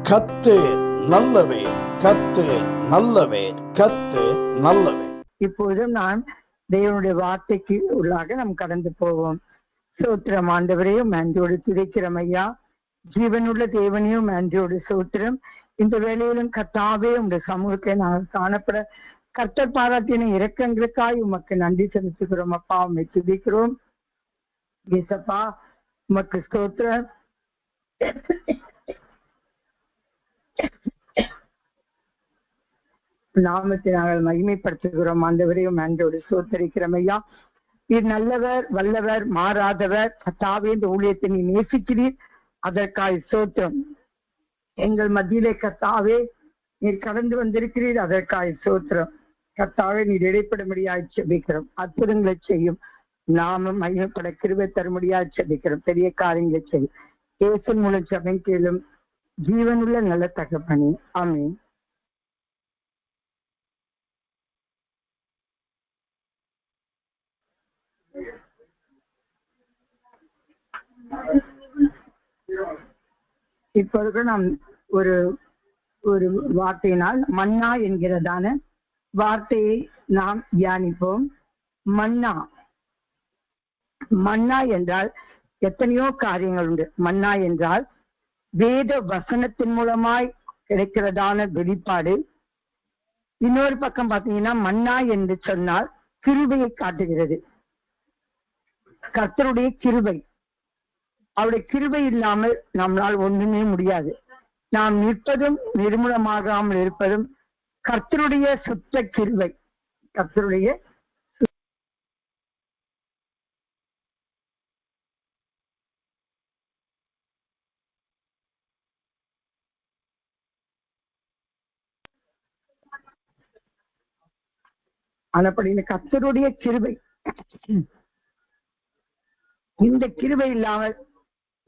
கர்த்தர் நல்லவர், கர்த்தர் நல்லவர், கர்த்தர் நல்லவர். இப்போதும் நான் தேவனுடைய வார்த்தைக்கு உள்ளாக நாம் கடந்து போவோம். சோத்திரம் ஆண்டவரையும் நன்றியோடு துதிக்கிறோம் ஐயா. ஜீவனுள்ள தேவனையும் நன்றியோடு சோத்திரம். இந்த வேளையிலும் கர்த்தாவே உடைய சமூகத்தை நாங்கள் காணப்பட கர்த்தர் பாராட்டின இரக்கங்களுக்காய் உமக்கு நன்றி செலுத்துகிறோம் அப்பா. உண்மை துதிக்கிறோம் ஏசப்பா, உமக்கு ஸ்தோத்திரம். நாமத்தை நாங்கள் மகிமைப்படுத்துகிறோம் ஆண்டவரையும் நன்றியோடு சோத்தரிக்கிறோம் ஐயா. நீர் நல்லவர், வல்லவர், மாறாதவர். கர்த்தாவே இந்த ஊழியத்தை நீ நேசிக்கிறீர், அதற்காய் சோத்திரம். எங்கள் மத்தியிலே கர்த்தாவே நீர் கடந்து வந்திருக்கிறீர், அதற்காய் சோத்திரம். கர்த்தாவே நீர் இடைப்படும்படியாய் செபிக்கிறோம். அற்புதங்களை செய்யும் நாமும் மகிமைப்பட கிருபை தரும்படியாய் செபிக்கிறோம். பெரிய காரியங்களை செய்யும் இயேசு மூலம் ஜெபம் கேளும் ஜீவனுள்ள நல்ல தகப்பனே, ஆமென். இப்பொழுது நாம் ஒரு ஒரு வார்த்தையினால் மன்னா என்கிறதான வார்த்தையை நாம் தியானிப்போம். மன்னா, மன்னா என்றால் எத்தனையோ காரியங்கள் உண்டு. மன்னா என்றால் வேத வசனத்தின் மூலமாய் கிடைக்கிறதான வெளிப்பாடு. இன்னொரு பக்கம் பார்த்தீங்கன்னா மன்னா என்று சொன்னால் கிருபையை காட்டுகிறது. கர்த்தருடைய கிருபை, அவருடைய கிருபை இல்லாமல் நம்மளால் ஒன்றுமே முடியாது. நாம் நிற்பதும் நிர்மூலமாகாமல் இருப்பதும் கர்த்தருடைய சுத்த கிருபை. கர்த்தருடைய ஆனப்படின கர்த்தருடைய கிருபை. இந்த கிருபை இல்லாமல்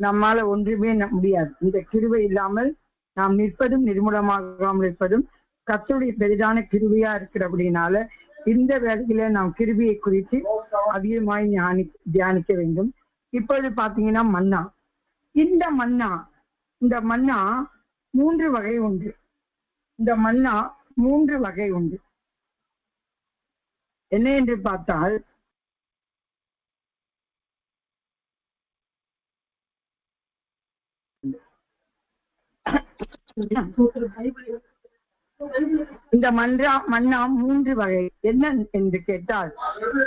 நம்மால ஒன்றுமே முடியாது. இந்த கிருபை இல்லாமல் நாம் நிற்பதும் நிர்மூலமாகாமல் இருப்பதும் கர்த்தருடைய பெரிதான கிருபையா இருக்கிறபடினால இந்த வேளையில நாம் கிருபையை குறித்து அதிகமாய் தியானிக்க வேண்டும். இப்பொழுது பாத்தீங்கன்னா மன்னா, இந்த மன்னா 3 வகை உண்டு. இந்த மன்னா 3 வகை உண்டு. என்ன என்று பார்த்தால், இந்த மன்னா 3 வகை. என்ன என்று கேட்டால்,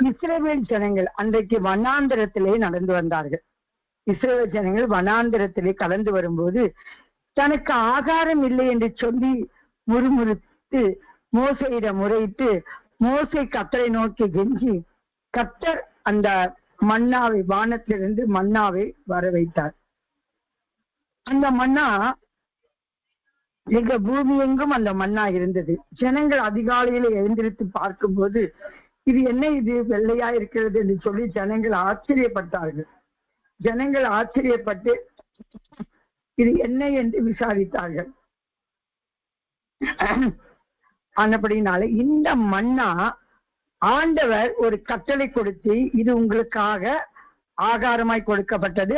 இஸ்ரவேல் ஜனங்கள் அன்றைக்கு வனாந்திரத்திலே நடந்து வந்தார்கள். இஸ்ரவேல் ஜனங்கள் வனாந்திரத்திலே கடந்து வரும்போது தனக்கு ஆகாரம் இல்லை என்று சொல்லி முறுமுறுத்து மோசையிடம் முறையிட்டு மோசை கர்த்தரை நோக்கி கெஞ்சி கர்த்தர் அந்த மன்னாவை, வானத்திலிருந்து மன்னாவை வர வைத்தார். அந்த மன்னா எங்க பூமி எங்கும் அந்த மன்னா இருந்தது. ஜனங்கள் அதிகாலையில எழுந்திருத்து பார்க்கும்போது இது என்ன, இது வெள்ளையா இருக்கிறது என்று சொல்லி ஜனங்கள் ஆச்சரியப்பட்டார்கள். ஜனங்கள் ஆச்சரியப்பட்டு இது என்ன என்று விசாரித்தார்கள். ஆனபடினால இந்த மன்னா ஆண்டவர் ஒரு கட்டளை கொடுத்து, இது உங்களுக்காக ஆகாரமாய் கொடுக்கப்பட்டது,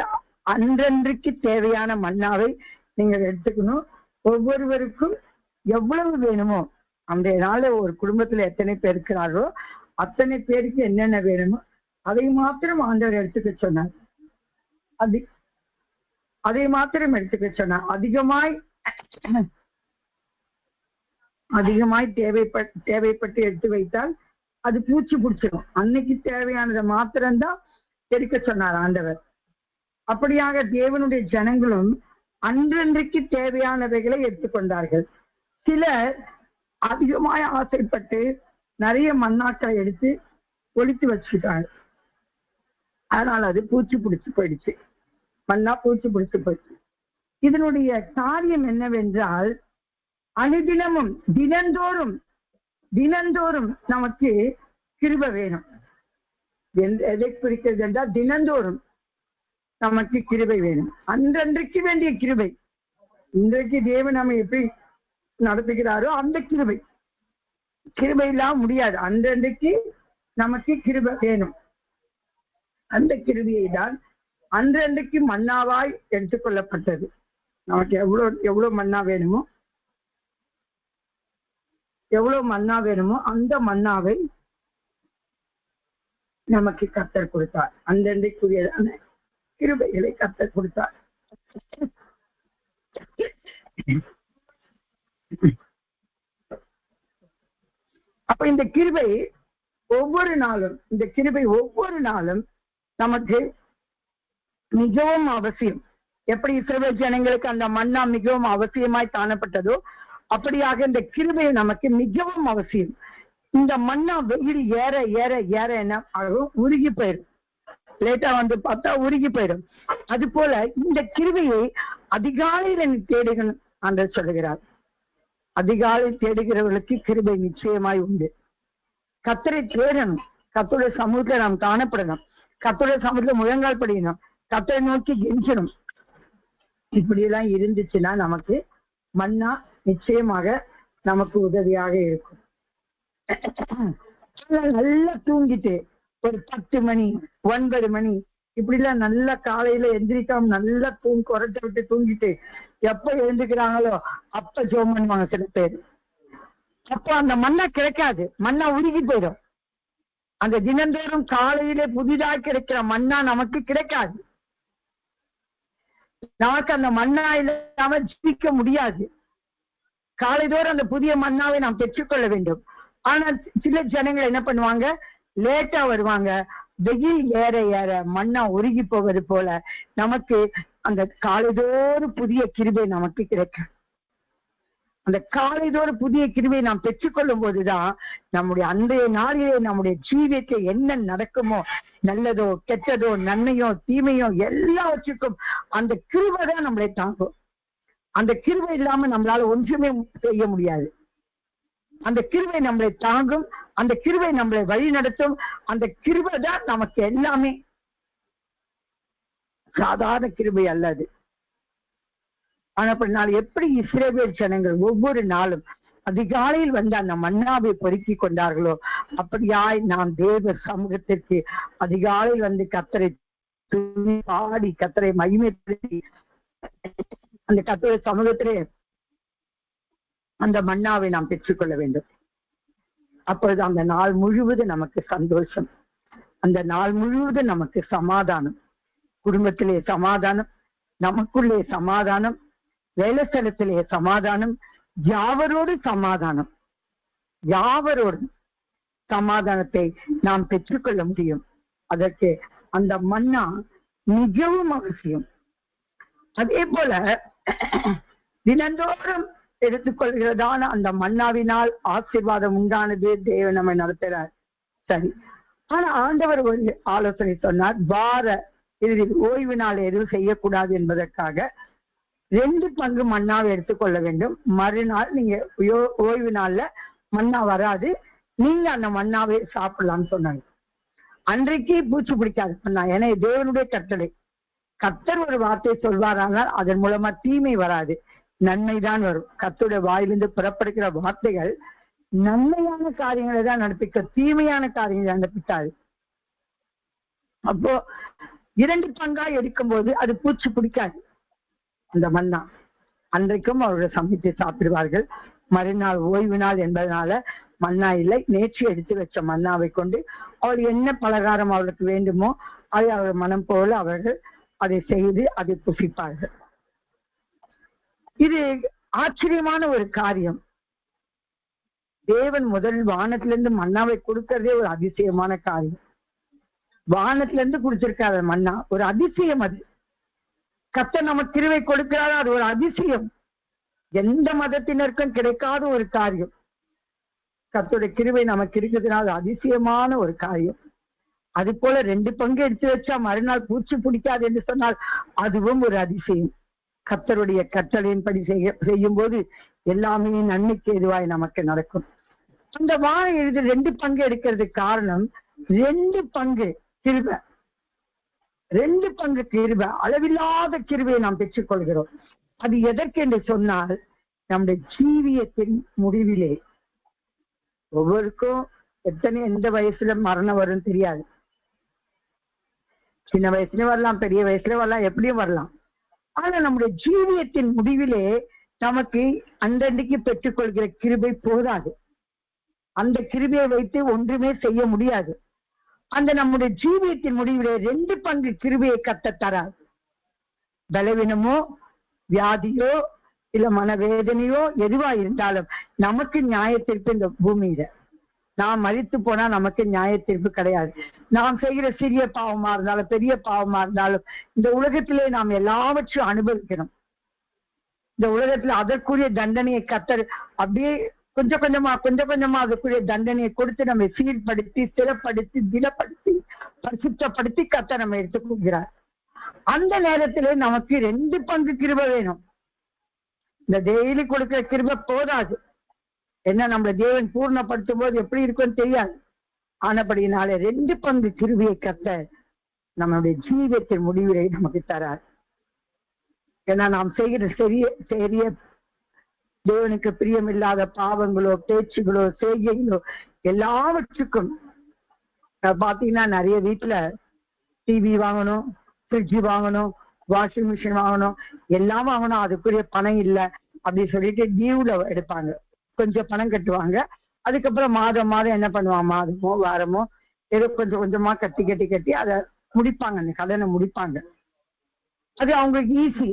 அன்றன்றைக்கு தேவையான மன்னாவை நீங்கள் எடுத்துக்கணும். ஒவ்வொருவருக்கும் எவ்வளவு வேணுமோ, அந்த நாள் ஒரு குடும்பத்துல எத்தனை பேர் இருக்கிறாரோ அத்தனை பேருக்கு என்னென்ன வேணுமோ அதை மாத்திரம் ஆண்டவர் எடுத்துக்க சொன்னார். அதை மாத்திரம் எடுத்துக்க சொன்னார். அதிகமாய் தேவைப்பட்டு எடுத்து வைத்தால் அது பூச்சி பிடிச்சிடும். அன்னைக்கு தேவையானதை மாத்திரம்தான் எடுக்க சொன்னார் ஆண்டவர். அப்படியாக தேவனுடைய ஜனங்களும் அன்றன்றைக்கு தேவையானவைகளை எடுத்துக்கொண்டார்கள். சிலர் அதிகமாய் ஆசைப்பட்டு நிறைய மண்ணாக்களை எடுத்து ஒழித்து வச்சுக்கிட்டாங்க. அதனால அது பூச்சி பிடிச்சு போயிடுச்சு. மண்ணா பூச்சி பிடிச்சு போயிடுச்சு. இதனுடைய காரியம் என்னவென்றால், அனுதினமும் தினந்தோறும் நமக்கு கிருபை வேணும். எதை குறிக்கிறது என்றால், தினந்தோறும் நமக்கு கிருபை வேணும். அன்றன்றைக்கு வேண்டிய கிருபை. இன்றைக்கு தேவன் நம்ம எப்படி நடத்துகிறாரோ அந்த கிருபை இல்லாம முடியாது. அன்றன்றைக்கு நமக்கு கிருபை வேணும். அந்த கிருபையை தான் அன்றன்றைக்கு மன்னாவாய் எடுத்துக்கொள்ளப்பட்டது. நமக்கு எவ்வளவு மன்னா வேணுமோ அந்த மன்னாவை நமக்கு கர்த்தர் கொடுத்தார். அந்தண்டைக்குரியதான கிருபைகளை கர்த்தர் கொடுத்தார். அப்ப இந்த கிருபை ஒவ்வொரு நாளும் நமக்கு மிகவும் அவசியம். எப்படி இஸ்ரவேல் ஜனங்களுக்கு அந்த மன்னா மிகவும் அவசியமாய் காணப்பட்டதோ அப்படியாக இந்த கிருபை நமக்கு மிகவும் அவசியம். இந்த மன்னா வெயில் ஏற ஏற ஏற என்ன ஆகும்? உருகி போயிடும். லேட்டா வந்து பார்த்தா உருகி போயிடும். அது போல இந்த கிருபையை அதிகாலையில நீ தேடுகணும் என்று சொல்லுகிறார். அதிகாலை தேடுகிறவர்களுக்கு கிருபை நிச்சயமாய் உண்டு. கர்த்தரை தேடணும். கர்த்தருடைய சமூகத்துல நாம் காணப்படணும். கர்த்தருடைய சமூகத்துல முழங்கால் படிக்கணும். கர்த்தரை நோக்கி கெஞ்சணும். இப்படி எல்லாம் இருந்துச்சுன்னா நமக்கு மன்னா நிச்சயமாக நமக்கு உதவியாக இருக்கும். நல்லா தூங்கிட்டு ஒரு 10 மணி 9 மணி இப்படி எல்லாம் நல்லா காலையில எந்திரிக்காம நல்லா குறைச்ச விட்டு தூங்கிட்டு எப்ப எழுந்துக்கிறாங்களோ அப்ப ஜெபம் பண்ணுவாங்க சில பேர். அப்போ அந்த மன்னா கிடைக்காது. மன்னா உருகி போயிடும். அந்த தினந்தோறும் காலையிலே புதிதாக கிடைக்கிற மன்னா நமக்கு கிடைக்காது. நமக்கு அந்த மன்னா இல்லாம ஜீவிக்க முடியாது. காலைதோறும் அந்த புதிய மன்னாவை நாம் பெற்றுக்கொள்ள வேண்டும். ஆனால் சில ஜனங்கள் என்ன பண்ணுவாங்க? லேட்டா வருவாங்க. வெயில் ஏற ஏற மன்னா உருகி போவது போல நமக்கு அந்த காலைதோறும் புதிய கிருபை நமக்கு கிடைக்கும். அந்த காலைதோறும் புதிய கிருபை நாம் பெற்றுக்கொள்ளும் போதுதான் நம்முடைய அன்றைய நாளிலே நம்முடைய ஜீவியத்தை என்ன நடக்குமோ, நல்லதோ கெட்டதோ நன்மையோ தீமையோ எல்லாவற்றுக்கும் அந்த கிருபை தான் நம்மளை தாங்கும். அந்த கிருபை இல்லாம நம்மளால ஒன்றுமே செய்ய முடியாது. அந்த கிருபை நம்மளை தாங்கும். அந்த கிருபை நம்மளை வழி நடத்தும். அந்த கிருபை தான் நமக்கு எல்லாமே. சாதாரண கிருபை அல்லது. ஆனால் எப்படி இஸ்ரவேல் ஜனங்கள் ஒவ்வொரு நாளும் அதிகாலையில் வந்து அந்த மன்னாவை பொறுக்கி கொண்டார்களோ அப்படியாய் நாம் தேவ சமூகத்திற்கு அதிகாலையில் வந்து கர்த்தரை பாடி கர்த்தரை மகிமைப்படுத்தி அந்த கர்த்தரை சமூகத்திலே அந்த மன்னாவை நாம் பெற்றுக்கொள்ள வேண்டும். அப்பொழுது அந்த நாள் முழுவதும் நமக்கு சந்தோஷம். அந்த நாள் முழுவதும் நமக்கு சமாதானம். குடும்பத்திலே சமாதானம், நமக்குள்ளே சமாதானம், வேலை ஸ்தலத்திலே சமாதானம், யாவரோடு சமாதானம். யாவரோடு சமாதானத்தை நாம் பெற்றுக்கொள்ள முடியும். அதற்கு அந்த மன்னா மிகவும் அவசியம். அதே போல தினந்தோறும் எடுத்துக்கொள்கிறதான அந்த மன்னாவினால் ஆசீர்வாதம் உண்டானது. தேவன் நம்மை நடத்துகிறார். சரி, ஆனா ஆண்டவர் ஒரு ஆலோசனை சொன்னார். வார இறுதியில் ஓய்வு நாள் எதுவும் செய்யக்கூடாது என்பதற்காக 2 பங்கு மன்னாவை எடுத்துக்கொள்ள வேண்டும். மறுநாள் நீங்க ஓய்வு நாள்ல மன்னா வராது, நீங்க அந்த மன்னாவை சாப்பிடலாம்னு சொன்னாங்க. அன்றைக்கு பூச்சி பிடிக்காது மன்னா. ஏன்னா தேவனுடைய கட்டளை. கர்த்தர் ஒரு வார்த்தை சொல்வாரானால் அதன் மூலமா தீமை வராது, நன்மைதான் வரும். கர்த்தருடைய வாயிலிருந்து புறப்படுகிற வார்த்தைகள் நன்மையான காரியங்களை தான் நடப்பிக்க, தீமையான காரியங்களை நடப்பிக்காது. அப்போ 2 பங்கா எடுக்கும் போது அது பூச்சி பிடிக்காது. அந்த மன்னா அன்றைக்கும் அவர்கள் சமைத்து சாப்பிடுவார்கள். மறுநாள் ஓய்வு நாள் என்பதனால மன்னா இல்லை. நேற்று எடுத்து வச்ச மன்னாவை கொண்டு அவர் என்ன பலகாரம் அவர்களுக்கு வேண்டுமோ அதை அவர்கள் மனம் போல அவர்கள் அதை செய்து அதை புசிப்பார்கள். இது ஆச்சரியமான ஒரு காரியம். தேவன் முதல் வானத்திலிருந்து மன்னாவை கொடுக்கறதே ஒரு அதிசயமான காரியம். வானத்திலிருந்து குடிச்சிருக்காரு மன்னா, ஒரு அதிசயம். அது கர்த்தர் நமக்கு கிருபை கொடுக்கிறாரோ அது ஒரு அதிசயம். எந்த மதத்தினருக்கும் கிடைக்காத ஒரு காரியம். கர்த்தருடைய கிருபை நமக்கு இருக்கிறதுனால அதிசயமான ஒரு காரியம். அது போல 2 பங்கு எடுத்து வச்சா மறுநாள் பூச்சி பிடிக்காது என்று சொன்னால் அதுவும் ஒரு அதிசயம். கர்த்தருடைய கட்டளையின்படி செய்யும் போது எல்லாமே நன்மைக்கு எதுவாய் நமக்கு நடக்கும். அந்த வார எழுதி 2 பங்கு எடுக்கிறதுக்கு காரணம் 2 பங்கு கிருபை. 2 பங்கு கிருபை, அளவில்லாத கிருபையை நாம் பெற்றுக்கொள்கிறோம். அது எதற்கு என்று சொன்னால் நம்முடைய ஜீவியத்தின் முடிவிலே ஒவ்வொருக்கும் எந்த வயசுல மரணம் வரும் தெரியாது. சின்ன வயசுலயும் வரலாம், பெரிய வயசுல வரலாம், எப்படியும் வரலாம். ஆனா நம்முடைய ஜீவியத்தின் முடிவிலே நமக்கு அன்றன்றைக்கு பெற்றுக்கொள்கிற கிருபை போதாது. அந்த கிருபையை வைத்து ஒன்றுமே செய்ய முடியாது. அந்த நம்முடைய ஜீவியத்தின் முடிவிலே 2 பங்கு கிருபையை கர்த்தர் தரார். பலவீனமோ வியாதியோ இல்ல மனவேதனையோ எதுவா இருந்தாலும் நமக்கு நியாயத்திற்கு இந்த பூமியில நாம் மரித்து போனா நமக்கு நியாயத்தீர்ப்பு கிடையாது. நாம் செய்கிற சிறிய பாவமா இருந்தாலும் பெரிய பாவமா இருந்தாலும் இந்த உலகத்திலே நாம் எல்லாவற்றையும் அனுபவிக்கணும். இந்த உலகத்துல அதற்குரிய தண்டனையை கர்த்தர் அப்படியே கொஞ்சம் கொஞ்சமா அதற்குரிய தண்டனையை கொடுத்து நம்மை சீர்படுத்தி ஸ்திரப்படுத்தி திடப்படுத்தி பரிசுத்தப்படுத்தி கர்த்தர் நம்ம எடுத்துக்கொள்கிறார். அந்த நேரத்திலே நமக்கு 2 பங்கு கிருபை வேணும். இந்த டெய்லி கொடுக்கிற கிருபை போதாது. என்ன நம்மள தேவன் பூர்ணப்படுத்தும் போது எப்படி இருக்குன்னு தெரியாது. ஆனபடினாலே 2 பங்கு கிருபையை கர்த்தர் நம்மளுடைய ஜீவியத்தின் முடிவிலே நமக்கு தரார். ஏன்னா நாம் செய்கிற பெரிய தேவனுக்கு பிரியமில்லாத பாவங்களோ பேச்சுகளோ செய்கைகளோ எல்லாவற்றுக்கும் பாத்தீங்கன்னா நிறைய வீட்டுல டிவி வாங்கணும், ஃப்ரிட்ஜ் வாங்கணும், வாஷிங் மிஷின் வாங்கணும், எல்லாம் வாங்கணும். அதுக்குரிய பணம் இல்லை அப்படின்னு சொல்லிட்டு டியூல எடுப்பாங்க. கொஞ்சம் பணம் கட்டுவாங்க. அதுக்கப்புறம் மாதம் என்ன பண்ணுவாங்க, மாதமோ வாரமோ ஏதோ கொஞ்சமா கட்டி அதை முடிப்பாங்க, அந்த கடனை முடிப்பாங்க. அது அவங்களுக்கு ஈஸி.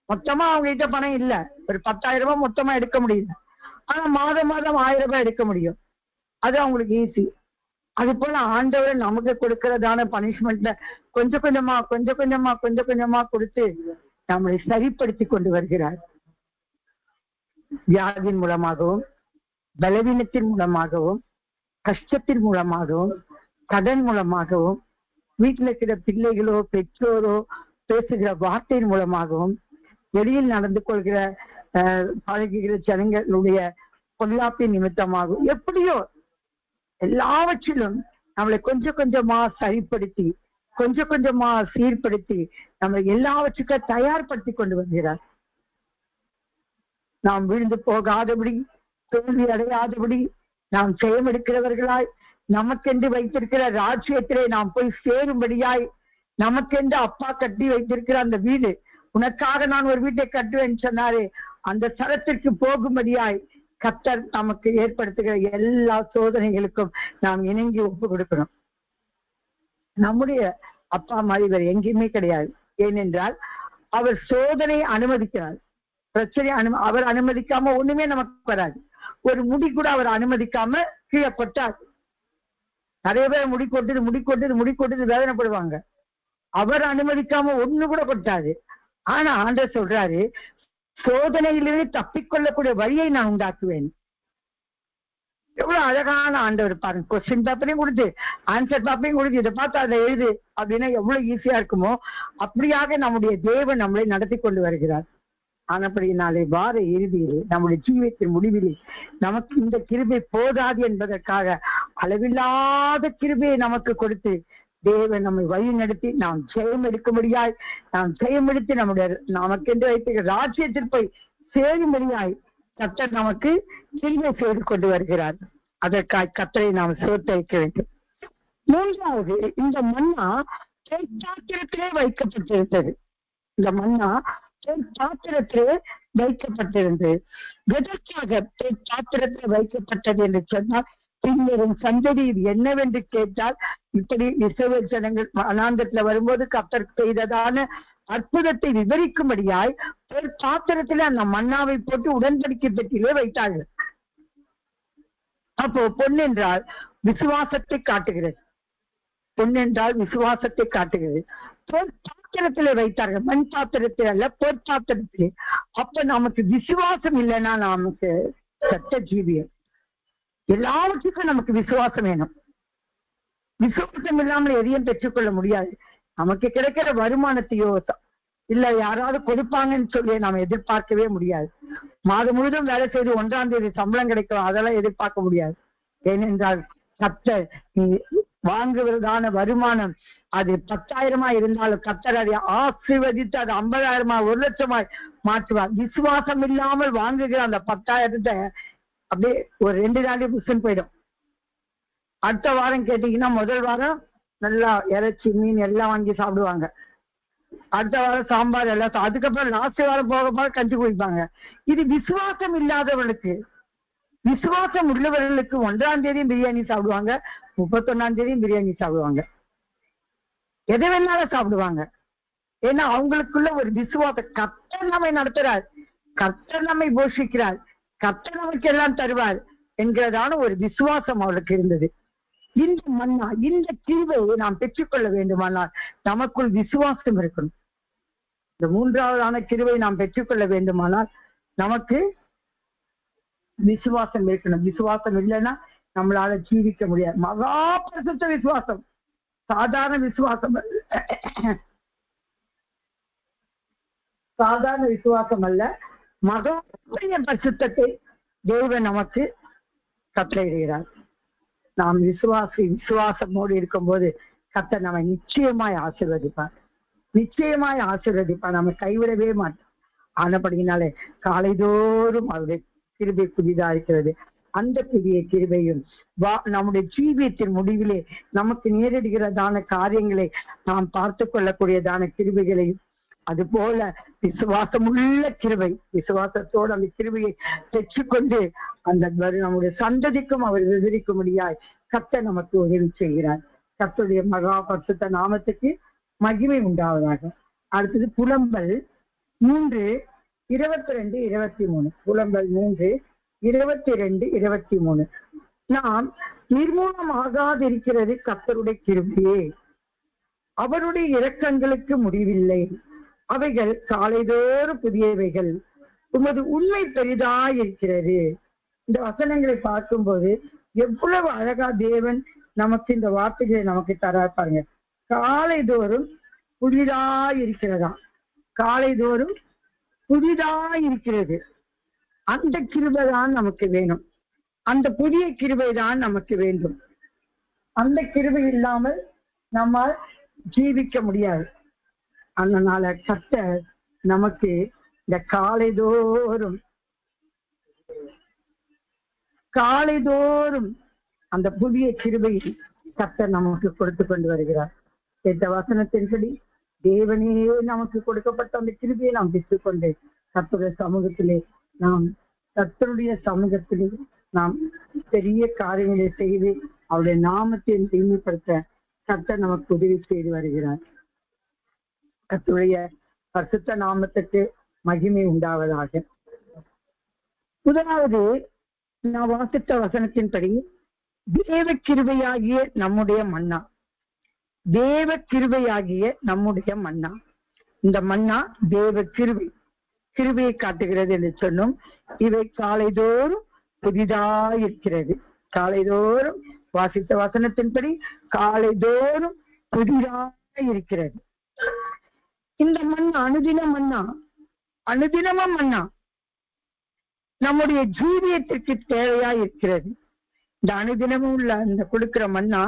மொத்தமா அவங்க கிட்ட பணம் இல்ல, ஒரு 10,000 ரூபாய் மொத்தமா எடுக்க முடியுது. ஆனா மாதம் 1000 ரூபாய் எடுக்க முடியும். அது அவங்களுக்கு ஈஸி. அது போல ஆண்டவர் நமக்கு கொடுக்கறதான பனிஷ்மெண்ட்ல கொஞ்சம் கொஞ்சமா கொடுத்து நம்மளை சரிப்படுத்தி கொண்டு வருகிறார். வியாதியின் மூலமாகவும் பலவீனத்தின் மூலமாகவும் கஷ்டத்தின் மூலமாகவும் கடன் மூலமாகவும் வீட்டில் இருக்கிற பிள்ளைகளோ பெற்றோரோ பேசுகிற வார்த்தையின் மூலமாகவும் வெளியில் நடந்து கொள்கிற பழகுகிற ஜனங்களுடைய பொல்லாப்பின் நிமித்தமாகவும் எப்படியோ எல்லாவற்றிலும் நம்மளை கொஞ்சமா சரிப்படுத்தி கொஞ்சமா சீர்படுத்தி நம்மளை எல்லாவற்றுக்கும் தயார்படுத்தி கொண்டு வருகிறார். நாம் விழுந்து போகாதபடி தோல்வி அடையாதபடி நாம் ஜெயம் எடுக்கிறவர்களாய் நமக்கென்று வைத்திருக்கிற ராஜ்யத்திலே நாம் போய் சேரும்படியாய் நமக்கென்று அப்பா கட்டி வைத்திருக்கிற அந்த வீடு, உனக்காக நான் ஒரு வீட்டை கட்டுவேன் சொன்னாரே, அந்த ஸ்தலத்திற்கு போகும்படியாய் கர்த்தர் நமக்கு ஏற்படுத்துகிற எல்லா சோதனைகளுக்கும் நாம் இணங்கி ஒப்பு கொடுக்கணும். நம்முடைய அப்பா மாதிரி வேற எங்கேயுமே கிடையாது. ஏனென்றால் அவர் சோதனை அனுமதிக்கிறார், பிரச்சனை அவர் அனுமதிக்காம ஒண்ணுமே நமக்கு வராது. ஒரு முடி கூட அவர் அனுமதிக்காம கீழே கொட்டாது. நிறைய பேர் முடி கொட்டுது வேதனைப்படுவாங்க. அவர் அனுமதிக்காம ஒண்ணு கூட கொட்டாது. ஆனா ஆண்டவர் சொல்றாரு, சோதனையிலிருந்து தப்பிக்கொள்ளக்கூடிய வழியை நான் உண்டாக்குவேன். எவ்வளவு அழகான ஆண்டவர் பாருங்க. கொஸ்டின் பேப்பரையும் கொடுத்து ஆன்சர் பேப்பரையும் கொடுத்து இதை பார்த்து அதை எழுது அப்படின்னா எவ்வளவு ஈஸியா இருக்குமோ அப்படியாக நம்முடைய தேவன் நம்மளை நடத்தி கொண்டு வருகிறார். ஆனப்படினாலே வார இறுதியில் நம்முடைய ஜீவியத்தின் முடிவிலே நமக்கு இந்த கிருபை போதாது என்பதற்காக அளவில்லாத கிருபையை நமக்கு கொடுத்து தேவன் நம்மை வழி நடத்தி நாம் ஜெயம் எடுக்கும்படியாய், நாம் ஜெயம் எடுத்து நம்முடைய நமக்கென்று வைத்த ராஜ்யத்தில் போய் சேரும்படியாய் கர்த்தர் நமக்கு கிருபை செய்து கொண்டு வருகிறார். அதற்காக கர்த்தரை நாம் சோத்தரிக்க வேண்டும். 3வது, இந்த மன்னா பாத்திரத்திலே வைக்கப்பட்டிருந்தது. இந்த மன்னா பாத்திரத்திலே வைக்கப்பட்டிருந்தது. எதற்காக பாத்திரத்தில் வைக்கப்பட்டது என்று சொன்னால், பின்னரும் சந்ததி என்னவென்று கேட்டால், இப்படி இஸ்ரவேல் ஜனங்கள் வனாந்தரத்துல வரும்போது கர்த்தர் செய்ததான அற்புதத்தை விவரிக்கும்படியாய் ஒரு பாத்திரத்துல அந்த மன்னாவை போட்டு உடன்படிக்கை பெட்டியிலே வைத்தார்கள். அப்போ பொன்னென்றால் விசுவாசத்தை காட்டுகிறது. பொன்னென்றால் விசுவாசத்தை காட்டுகிறது. பாத்திரத்திலே வைத்தார்கள், மண் பாத்திரத்தில் அல்ல, பொற்பாத்திரத்திலே. அப்ப நமக்கு விசுவாசம் இல்லைன்னா நமக்கு சட்ட ஜீவியம். எல்லாவற்றுக்கும் நமக்கு விசுவாசம் வேணும். விசுவாசம் இல்லாமல் எதையும் பெற்றுக்கொள்ள முடியாது. நமக்கு கிடைக்கிற வருமானத்தையோ இல்ல யாராவது கொடுப்பாங்கன்னு சொல்லி நாம எதிர்பார்க்கவே முடியாது. மாதம் முழுதும் வேலை செய்து 1ஆம் தேதி சம்பளம் கிடைக்கும், அதெல்லாம் எதிர்பார்க்க முடியாது. ஏனென்றால் கர்த்தர் வாங்குவதான வருமானம் அது 10,000 இருந்தாலும் கர்த்தர் அதை ஆசீர்வதித்து அது 50,000 1 லட்சமாய் மாற்றுவார். விசுவாசம் இல்லாமல் வாங்குகிற அந்த 10,000 அப்படியே ஒரு 2 நாளே புஷன் போயிடும். அடுத்த வாரம் கேட்டீங்கன்னா முதல் வாரம் நல்லா இறைச்சி மீன் எல்லாம் வாங்கி சாப்பிடுவாங்க. அடுத்த வாரம் சாம்பார் எல்லாம் அதுக்கப்புறம் லாஸ்ட் வாரம் போக போக கஞ்சி குடிப்பாங்க. இது விசுவாசம் இல்லாதவர்களுக்கு. விசுவாசம் உள்ளவர்களுக்கு 1ஆம் தேதியும் பிரியாணி சாப்பிடுவாங்க, 31ஆம் தேதியும் பிரியாணி சாப்பிடுவாங்க, எதை வேணாலும் சாப்பிடுவாங்க. ஏன்னா அவங்களுக்குள்ள ஒரு விசுவாசம். கர்த்தர் நம்மை நடத்துறார், கர்த்தர் நம்மை போஷிக்கிறார், கர்த்தர் நமக்கு எல்லாம் தருவார் என்கிறதான ஒரு விசுவாசம் அவளுக்கு இருந்தது. இந்த மன்னா, இந்த கிருபையை நாம் பெற்றுக்கொள்ள வேண்டுமானால் நமக்குள் விசுவாசம் இருக்கணும். இந்த 3ஆவதான கிருபையை நாம் பெற்றுக்கொள்ள வேண்டுமானால் நமக்கு விசுவாசம் இருக்கணும். விசுவாசம் இல்லைன்னா நம்மளால ஜீவிக்க முடியாது. மகா பரிசுத்த விசுவாசம், சாதாரண விசுவாசம், சாதாரண விசுவாசம் அல்ல, மகா பரிசுத்தத்தை தேவன் நமக்கு கட்டளையிடுகிறார். நாம் விசுவாசமோடு இருக்கும்போது கர்த்தர் நம்மை நிச்சயமாய் ஆசீர்வதிப்பார், நிச்சயமாய் ஆசீர்வதிப்பார். நம்ம கைவிடவே மாட்டோம். ஆனபடினாலே காலைதோறும் அவருடைய கிருபை புதிதா இருக்கிறது. அந்த புதிய கிருபையும் நம்முடைய ஜீவியத்தின் முடிவிலே நமக்கு நேரிடுகிறதான காரியங்களை நாம் பார்த்து கொள்ளக்கூடியதான கிருபைகளையும், அது போல விசுவாசமுள்ள கிருபை, விசுவாசத்தோடு அந்த கிருபையை பெற்றுக்கொண்டு அந்த நம்முடைய சந்ததிக்கும் அவர் விவரிக்கும்படியாய் கர்த்தர் நமக்கு உதவி செய்கிறார். கர்த்தருடைய மகா பரிசுத்த நாமத்துக்கு மகிமை உண்டாவதாக. அடுத்தது புலம்பல் 3:22-23. புலம்பல் 3:22-23. நாம் நிர்மூலமாகாதிருக்கிறது கர்த்தருடைய கிருபையே, அவருடைய இரக்கங்களுக்கு முடிவில்லை, அவைகள் காலைதோறும் புதியவைகள், உமது உண்மை பெரிதாயிருக்கிறது. இந்த வசனங்களை பார்க்கும்போது எவ்வளவு அழகா தேவன் நமக்கு இந்த வார்த்தைகளை நமக்கு தரா பாருங்க. காலைதோறும் புதிதாயிருக்கிறதா, காலைதோறும் புதிதாயிருக்கிறது. அந்த கிருபை தான் நமக்கு வேணும், அந்த புதிய கிருபை தான் நமக்கு வேண்டும். அந்த கிருபை இல்லாமல் நம்மால் ஜீவிக்க முடியாது. அதனால கர்த்தர் நமக்கு இந்த காலைதோறும் அந்த புதிய கிருபையை கர்த்தர் நமக்கு கொடுத்து கொண்டு வருகிறார். இந்த வசனத்தின்படி தேவனே நமக்கு கொடுக்கப்பட்ட அந்த கிருபையை நாம் பெற்றுக்கொண்டு கர்த்தருடைய சமூகத்திலே நாம் பெரிய காரியங்களை செய்து அவருடைய நாமத்தை தீமைப்படுத்த கர்த்தர் நமக்கு உதவி செய்து வருகிறார். கர்த்தருடைய பரிசுத்த நாமத்துக்கு மகிமை உண்டாவதாக. முதலாவது நான் வாசித்த வசனத்தின்படி தேவ கிருபையாகிய நம்முடைய மன்னா, தேவ கிருபையாகிய நம்முடைய மன்னா. இந்த மன்னா தேவ கிருபையை காட்டுகிறது என்று சொன்னோம். இவை காலைதோறும் புதிதாயிருக்கிறது. காலைதோறும் வாசித்த வசனத்தின்படி காலைதோறும் புதிதாயிருக்கிறது. இந்த மன்னா அனுதினமும் மன்னா நம்முடைய ஜீவியத்திற்கு தேவையா இருக்கிறது. இந்த அனுதினமும் உள்ள இந்த கொடுக்கிற மன்னா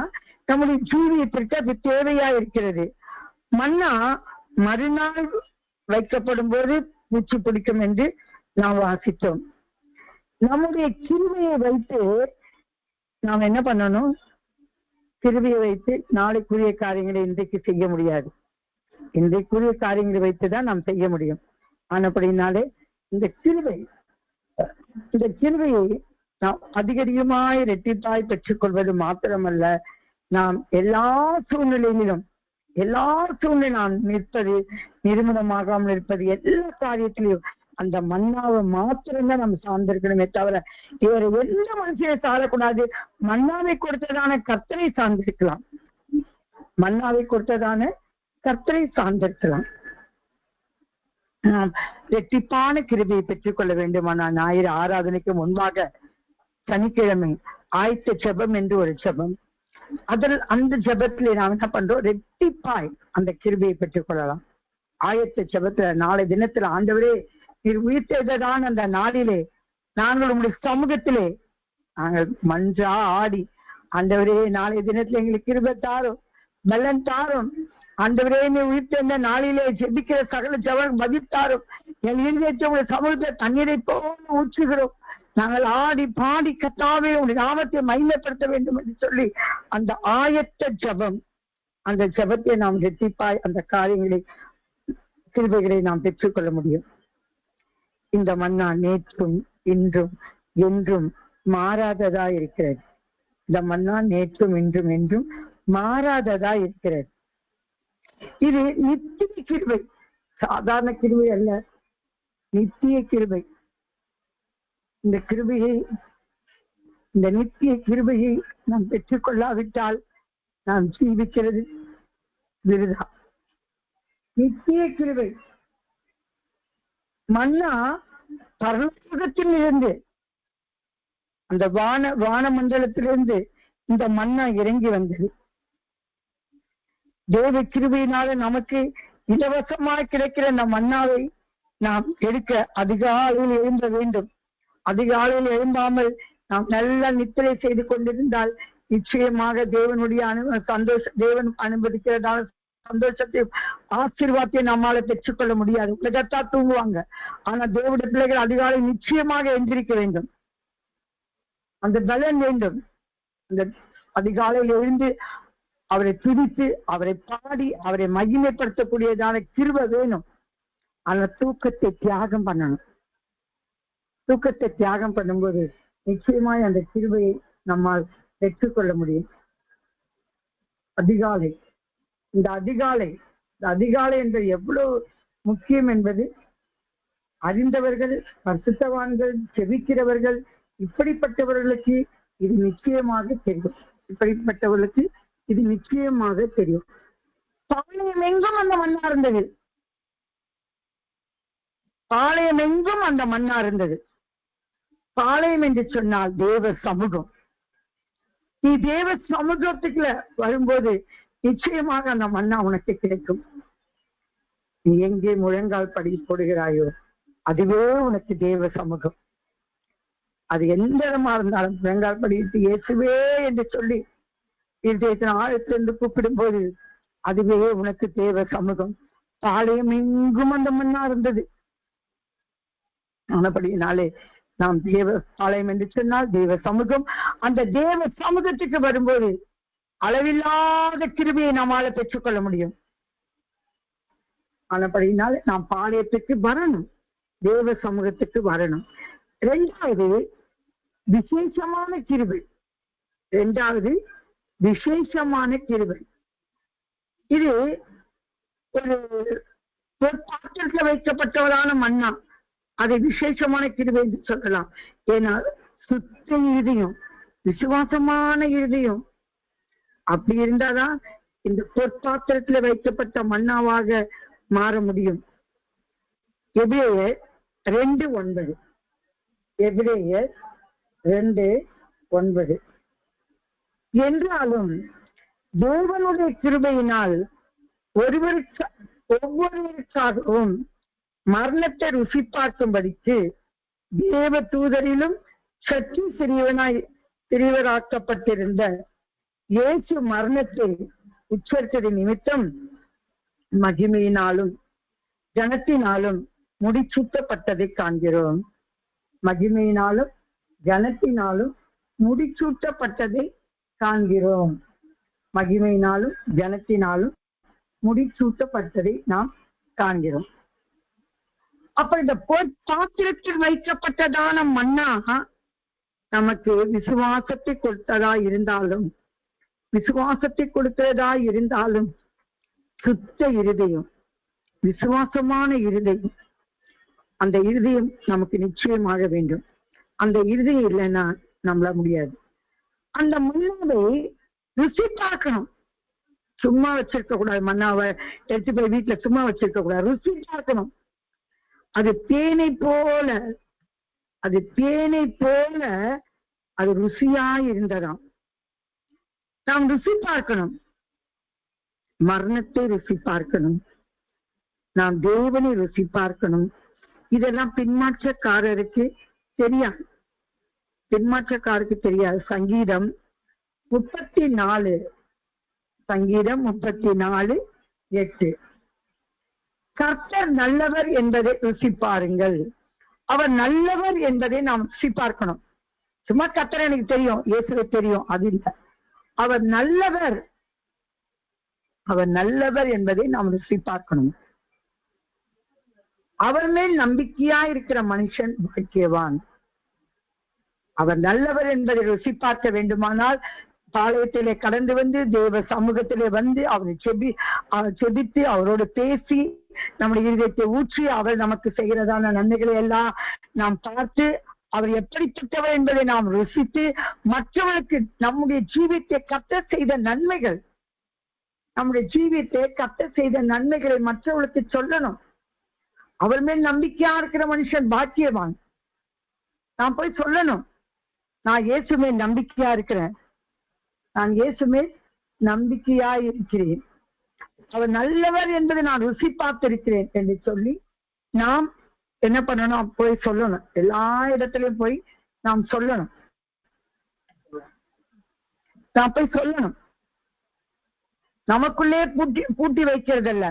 நம்முடைய ஜீவியத்திற்கு அது தேவையா இருக்கிறது. மன்னா மறுநாள் வைக்கப்படும் போது பூச்சி பிடிக்கும் என்று நாம் வாசித்தோம். நம்முடைய கிருபையை வைத்து நாம் என்ன பண்ணணும்? கிருபையை வைத்து நாளைக்குரிய காரியங்களை இன்றைக்கு செய்ய முடியாது. இன்றைக்குரிய காரியங்களை வைத்துதான் நாம் செய்ய முடியும். ஆனப்படினாலே இந்த கிருபையை நாம் அதிகமாய் இரட்டிப்பாய் பெற்றுக்கொள்வது மாத்திரமல்ல, நாம் எல்லா சூழ்நிலையிலும் நாம் நிற்பது, நிர்மூலமாகாமல் இருப்பது, எல்லா காரியத்திலையும் அந்த மன்னாவை மாத்திரம்தான் நம்ம சார்ந்திருக்கணுமே தவிர இவரை எந்த மனுஷனை சாரக்கூடாது. மன்னாவை கொடுத்ததான கர்த்தரை சார்ந்திருக்கலாம், மன்னாவை கொடுத்ததான கர்த்தரை சார்ந்திருக்கலாம். இரட்டிப்பான கிருபையை பெற்றுக்கொள்ள வேண்டுமானால் ஞாயிறு ஆராதனைக்கு முன்பாக சனிக்கிழமை ஆயத்த ஜெபம் என்று ஒரு ஜெபம், அந்த ஜெபத்திலே நாம் என்ன பண்றோம்? இரட்டிப்பாய் அந்த கிருபையை பெற்றுக்கொள்ளலாம். ஆயத்த ஜெபத்துல நாளை தினத்துல ஆண்டவரே நீர் உயிர்த்தெழுந்ததான அந்த நாளிலே நாங்கள் உங்களுடைய சமூகத்திலே நாங்கள் மன்றா ஆடி, ஆண்டவரே நாளை தினத்துல எங்களுக்கு கிருபை தாரும், பலன் தாரும், ஆண்டவரே நீ உயிர்த்தெழுந்த நாளிலே ஜெபிக்கிற சகல ஜெபம் மதித்தாரும், என் இருதயத்தை உங்களுடைய சமூகத்தை தண்ணீரை போல ஊற்றுகிறோம், நாங்கள் ஆடி பாடி கர்த்தாவே உங்களுடைய நாமத்தை மகிமைப்படுத்த வேண்டும் என்று சொல்லி அந்த ஆயத்த ஜெபம், அந்த ஜெபத்தை நாம் இரட்டிப்பாய் அந்த காரியங்களை கிருபைகளை நாம் பெற்றுக்கொள்ள முடியும். இந்த மன்னா நேற்றும் இன்றும் என்றும் மாறாததா இருக்கிறது. இந்த மன்னா நேற்றும் இன்றும் என்றும் மாறாததா இருக்கிறது. இது நித்திய கிருபை, சாதாரண கிருபை அல்ல, நித்திய கிருபை. இந்த கிருபையை, இந்த நித்திய கிருபையை நாம் பெற்றுக்கொள்ளாவிட்டால் நாம் ஜீவிக்கிறது விருதா. நித்திய கிருபை மன்னா பரலோகத்தில் இருந்து, அந்த வான மண்டலத்திலிருந்து இந்த மன்னா இறங்கி வந்தது. தேவ கிருபையினால நமக்கு இலவசமாக கிடைக்கிற இந்த மன்னாவை நாம் எடுக்க அதிகாலையில் எழும்ப வேண்டும். அதிகாலையில் எழும்பாமல் நாம் நல்லா நித்திரை செய்து கொண்டிருந்தால் நிச்சயமாக தேவனுடைய தேவன் அனுமதிக்கிறதான சந்தோஷத்தை ஆசீர்வாதத்தை நம்மால பெற்றுக்கொள்ள முடியாது. உலகத்தா தூங்குவாங்க, ஆனா தேவனுடைய பிள்ளைகள் அதிகாலை நிச்சயமாக எந்திரிக்க வேண்டும். அந்த பலன் வேண்டும். அந்த அதிகாலையில் எழுந்து அவரை துதித்து அவரை பாடி அவரை மகிமைப்படுத்தக்கூடியதான கிருபை வேணும். அந்த தூக்கத்தை தியாகம் பண்ணணும். தூக்கத்தை தியாகம் பண்ணும்போது நிச்சயமாய் அந்த கிருபையை நம்மால் பெற்றுக்கொள்ள முடியும். அதிகாலை, இந்த அதிகாலை என்பது எவ்வளவு முக்கியம் என்பது அறிந்தவர்கள், பரிசுத்தவான்கள், செபிக்கிறவர்கள், இப்படிப்பட்டவர்களுக்கு இது நிச்சயமாக தெரியும். இப்படிப்பட்டவர்களுக்கு இது நிச்சயமாக தெரியும். பாளையம் எங்கும் அந்த மண்ணா இருந்தது. பாளையம் எங்கும் அந்த மண்ணா இருந்தது. பாளையம் என்று சொன்னால் தேவ சமூகம். நீ தேவ சமூகத்துக்குள்ள வரும்போது நிச்சயமாக அந்த மண்ணா உனக்கு கிடைக்கும். நீ எங்கே முழங்கால் படி போடுகிறாயோ அதுவே உனக்கு தேவ சமூகம். அது எந்த இடமா இருந்தாலும் முழங்கால் படிட்டு இயேசுவே என்று சொல்லி இதயத்தின் ஆழத்திலிருந்து கூப்பிடும் போது அதுவே உனக்கு தேவ சமூகம். பாளையம் எங்கும் அந்த மண்ணா இருந்தது. ஆனபடியினாலே நாம் தேவ பாளையம் என்று சொன்னால் தேவ சமூகம். அந்த தேவ சமூகத்துக்கு வரும்போது அளவில்லாத கிருபையை நம்மால பெற்றுக்கொள்ள முடியும். ஆனபடியினாலே நாம் பாளையத்துக்கு வரணும், தேவ சமூகத்துக்கு வரணும். இரண்டாவது விசேஷமான கிருபை. இரண்டாவது விசேஷமான கிருபை. இது ஒரு பாத்திரத்தில் வைக்கப்பட்டவரான மன்னா, அதை விசேஷமான கிருபை என்று சொல்லலாம். ஏன்னா சுத்த இருதயம், விசுவாசமான இருதயம் அப்படி இருந்தாதான் இந்த பொற்பாத்திரத்துல வைக்கப்பட்ட மன்னாவாக மாற முடியும். எபிரேயர் 2:9, எபிரேயர் 2:9. என்றாலும் தேவனுடைய கிருபையினால் ஒவ்வொருவருக்காகவும் மரணத்தை ருசி பார்க்கும்படிக்கு தேவ தூதரிலும் சற்று சிறியவராக்கப்பட்டிருந்த இயேசு மரணத்தை உச்சரித்தது நிமித்தம் மகிமையினாலும் ஜனத்தினாலும் முடிசூட்டப்பட்டதை காண்கிறோம். மகிமையினாலும் ஜனத்தினாலும் முடிசூட்டப்பட்டதை காண்கிறோம். மகிமையினாலும் ஜனத்தினாலும் முடிசூட்டப்பட்டதை நாம் காண்கிறோம். அப்ப இந்த பாத்திரத்தில் வைக்கப்பட்டதான மன்னா நமக்கு விசுவாசத்தை கொடுத்ததா இருந்தாலும் சுத்த இருதயம், விசுவாசமான இருதயம், அந்த இருதயம் நமக்கு நிச்சயமாக வேண்டும். அந்த இருதயம் இல்லைன்னா நம்மள முடியாது. அந்த மன்னாவை ருசி பார்க்கணும். சும்மா வச்சிருக்க கூடாது. மன்னாவை எடுத்து போய் வீட்டுல சும்மா வச்சிருக்க கூடாது. ருசி பார்க்கணும். அது தேனை போல அது ருசியா இருந்ததாம். நாம் ருசி பார்க்கணும். மரணத்தை ருசி பார்க்கணும். நாம் தேவனை ருசி பார்க்கணும். இதெல்லாம் பின்மாற்றக்காரருக்கு தெரியாது. சங்கீதம் 34:8. கர்த்தர் நல்லவர் என்பதை ருசி பாருங்கள். அவர் நல்லவர் என்பதை நாம் ருசி பார்க்கணும். சும்மா கர்த்தர் எனக்கு தெரியும், இயேசுவை தெரியும், அது இல்லை. அவர் நல்லவர் என்பதை நாம் ருசி பார்க்கணும். அவர் மேல் நம்பிக்கையா இருக்கிற மனுஷன் பாக்கியவான். அவர் நல்லவர் என்பதை ருசி பார்க்க வேண்டுமானால் பாளையத்திலே கடந்து வந்து தேவ சமூகத்திலே வந்து அவரை செபித்து அவரோடு பேசி நம்முடைய இருதயத்தை ஊற்றி அவர் நமக்கு செய்கிறதான நன்மைகளை எல்லாம் நாம் பார்த்து அவர் எப்படிப்பட்டவர் என்பதை நாம் ருசித்து மற்றவர்களுக்கு நம்முடைய ஜீவியத்தை கத்த செய்த நன்மைகள், நம்முடைய ஜீவியத்தை கத்த செய்த நன்மைகளை மற்றவர்களுக்கு சொல்லணும். அவர் மேல் நம்பிக்கையா இருக்கிற மனுஷன் பாக்கியவான். நான் போய் சொல்லணும், நான் இயேசு மேல் நம்பிக்கையா இருக்கிறேன், நான் இயேசு மேல் நம்பிக்கையா இருக்கிறேன், அவர் நல்லவர் என்பதை நான் ருசி பார்த்திருக்கிறேன் என்று சொல்லி நாம் என்ன பண்ணணும்? போய் சொல்லணும். எல்லா இடத்துலயும் போய் நாம் சொல்லணும். நான் போய் சொல்லணும். நமக்குள்ளே பூட்டி வைக்கிறதல்ல,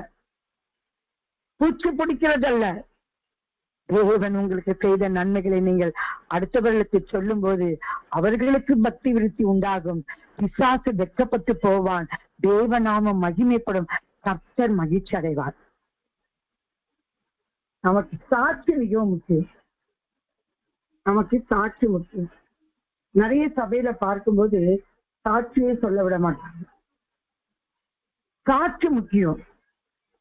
பூச்சி பிடிக்கிறதல்ல. தேவன் உங்களுக்கு செய்த நன்மைகளை நீங்கள் அடுத்தவர்களுக்கு சொல்லும் போது அவர்களுக்கு பக்தி விருத்தி உண்டாகும். பிசாசு வெட்கப்பட்டு போவான். தேவநாமம் மகிமைப்படும். கர்த்தர் மகிழ்ச்சி அடைவார். நமக்கு சாட்சி மிகவும் முக்கியம். நமக்கு சாட்சி முக்கியம். நிறைய சபையில பார்க்கும்போது சாட்சியே சொல்ல விட மாட்டாங்க. சாட்சி முக்கியம்.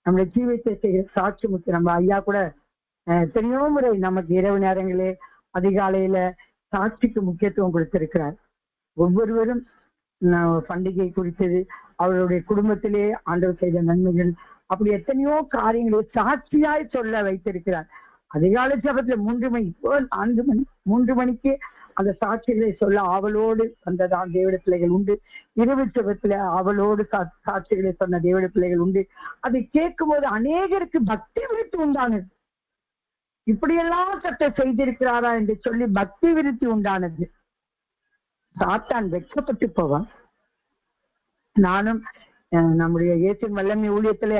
நம்முடைய ஜீவியத்தை செய்ய சாட்சி முக்கியம். நம்ம ஐயா கூட எத்தனையோ முறை நமக்கு இரவு நேரங்களே அதிகாலையில சாட்சிக்கு முக்கியத்துவம் கொடுத்திருக்கிறார். ஒவ்வொருவரும் பண்டிகை குறித்தது, அவருடைய குடும்பத்திலே ஆண்டவர் செய்த நன்மைகள், அப்படி எத்தனையோ காரியங்களை சாட்சியாய் சொல்ல வைத்திருக்கிறார். அதிகாலை ஜபத்துல 3 மணி 3 மணிக்கு அந்த சாட்சிகளை சொல்ல ஆவலோடு வந்ததான் தேவட பிள்ளைகள் உண்டு. இரவு ஜபத்துல ஆவலோடு சாட்சிகளை சொன்ன தேவட பிள்ளைகள் உண்டு. அதை கேட்கும் போது அநேகருக்கு பக்தி விருத்தி உண்டானது. இப்படியெல்லாம் கர்த்தர் செய்திருக்கிறாரா என்று சொல்லி பக்தி விருத்தி உண்டானது. சாத்தான் வெட்கப்பட்டு நானும் நம்முடைய இயேசுவின் வல்லமை ஊழியத்துல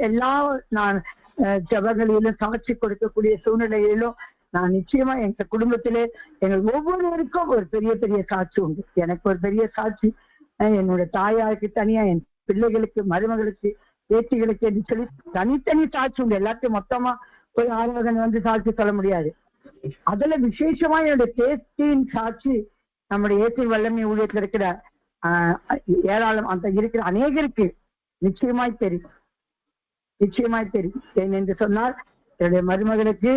எல்லா நான் ஜபங்களிலும் சாட்சி கொடுக்கக்கூடிய சூழ்நிலையிலும் நான் நிச்சயமா எங்க குடும்பத்திலே எங்கள் ஒவ்வொருவருக்கும் ஒரு பெரிய பெரிய சாட்சி உண்டு. எனக்கு ஒரு பெரிய சாட்சி, என்னுடைய தாயாருக்கு தனியா, என் பிள்ளைகளுக்கு, மருமகளுக்கு, பேத்திகளுக்கு என்று சொல்லி தனித்தனி சாட்சி உண்டு. எல்லாத்தையும் மொத்தமா ஒரு ஆராதனை வந்து சாட்சி சொல்ல முடியாது. அதுல விசேஷமா என்னுடைய பேத்தியின் சாட்சி நம்முடைய இயேசுவின் வல்லமை ஊழியத்துல இருக்கிற ஏராளம் அந்த இருக்கிற அநேகருக்கு நிச்சயமாய் தெரியும். ஏன் என்று சொன்னால், என்னுடைய மருமகளுக்கு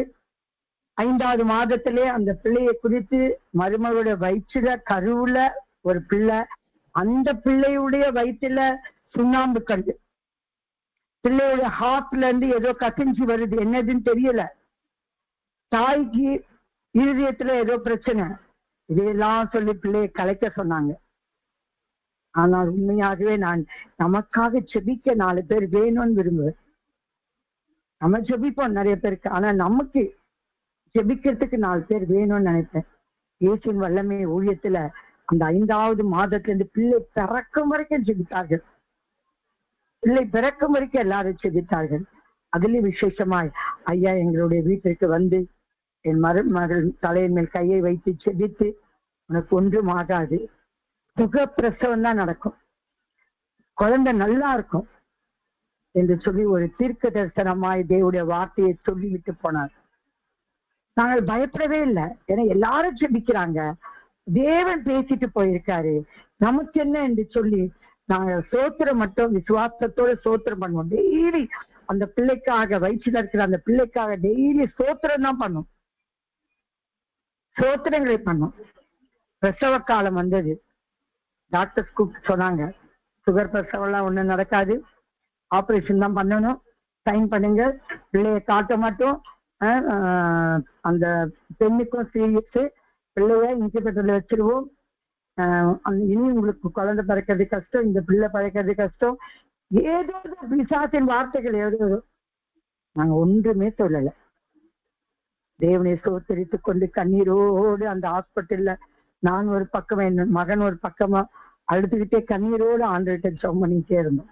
5வது மாதத்திலே அந்த பிள்ளையை குறித்து மருமகளுடைய வயிற்றுல கருவுல ஒரு பிள்ளை, அந்த பிள்ளையுடைய வயிற்றுல சுண்ணாம்பு கண்டு, பிள்ளையுடைய ஹார்ட்ல இருந்து ஏதோ கசிஞ்சு வருது, என்னதுன்னு தெரியல. தாய்க்கு இருதயத்துல ஏதோ பிரச்சனை, இதையெல்லாம் சொல்லி பிள்ளையை கலைக்க சொன்னாங்க. ஆனால் உண்மையாகவே நான் நமக்காக செபிக்க 4 பேர் வேணும்னு விரும்புவேன். நம்ம ஜெபிப்போம் நிறைய பேருக்கு, ஆனா நமக்கு ஜெபிக்கிறதுக்கு 4 பேர் வேணும்னு நினைப்பேன். இயேசுவின் வல்லமை ஊழியத்துல அந்த 5வது மாதத்துல இருந்து பிள்ளை பிறக்கும் வரைக்கும் ஜெபித்தார்கள். பிள்ளை பிறக்கும் வரைக்கும் எல்லாரும் ஜெபித்தார்கள். அதுலயும் விசேஷமாய் ஐயா எங்களுடைய வீட்டிற்கு வந்து என் மருமகள் தலையின் மேல் கையை வைத்து செபித்து, உனக்கு ஒன்றும் ஆகாது, சுகப்பிரசவம் தான் நடக்கும், குழந்தை நல்லா இருக்கும் என்று சொல்லி ஒரு தீர்க்க தரிசனமாய் தேவனுடைய வார்த்தையை சொல்லிவிட்டு போனார். நாங்கள் பயப்படவே இல்லை. ஏன்னா எல்லாரும் ஜெபிக்கிறாங்க, தேவன் பேசிட்டு போயிருக்காரு, நமக்கு என்ன என்று சொல்லி நாங்கள் சோத்திரம் மட்டும் விசுவாசத்தோட சோத்திரம் பண்ணுவோம். டெய்லி அந்த பிள்ளைக்காக, வயிற்றுல இருக்கிற அந்த பிள்ளைக்காக டெய்லி சோத்திரம் தான் பண்ணும், சோத்திரங்களை பண்ணும். பிரசவ காலம் வந்தது. டாக்டர்ஸ் கூப்பிட்டு சொன்னாங்க, சுகர் பிரசவம் எல்லாம் ஒண்ணும் நடக்காது, ஆபரேஷன் தான் பண்ணணும், சைன் பண்ணுங்க, பிள்ளைய காட்ட மாட்டோம், அந்த பெண்ணுக்கும் சீரியஸ், பிள்ளைய இன்குபேட்டர்ல வச்சிருவோம், இனி உங்களுக்கு குழந்தை பிறக்கிறது கஷ்டம், இந்த பிள்ளை பிறக்கிறது கஷ்டம், ஏதோ பிசாசின் வார்த்தைகள் ஏதோ. நாங்க ஒன்றுமே சொல்லல. தேவனை சோத்தரித்துக் கொண்டு கண்ணீரோடு அந்த ஹாஸ்பிட்டல்ல நான் ஒரு பக்கம், என் மகன் ஒரு பக்கமா அழுதுகிட்டே கண்ணீரோடு ஆண்டுகிட்ட ஜெபம் பண்ணிட்டே இருந்தோம்.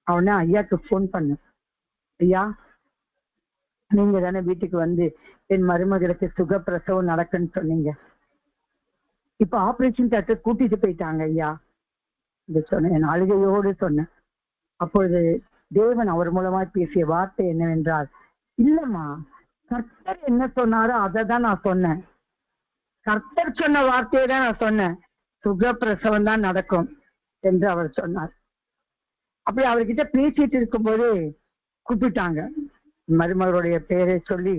அவனே ஐயாக்கு போன் பண்ண, ஐயா நீங்க தானே வீட்டுக்கு வந்து என் மருமகளுக்கு சுகப்பிரசவம் நடக்குன்னு சொன்னீங்க, இப்ப ஆபரேஷன் தியேட்டர் கூட்டிட்டு போயிட்டாங்க ஐயா என்று சொன்னேன். என் அழுகையோடு சொன்னேன். அப்பொழுது தேவன் அவர் மூலமாய் பேசிய வார்த்தை என்னவென்றால், இல்லம்மா, கர்த்தர் என்ன சொன்னாரோ அதை தான் நான் சொன்னேன். கர்த்தர் சொன்ன வார்த்தையை தான் நான் சொன்னேன். சுகப்பிரசவம் தான் நடக்கும் என்று அவர் சொன்னார். அப்படி அவர்கிட்ட பேசிட்டு இருக்கும்போது கூப்பிட்டாங்க. மருமகளுடைய பேரை சொல்லி,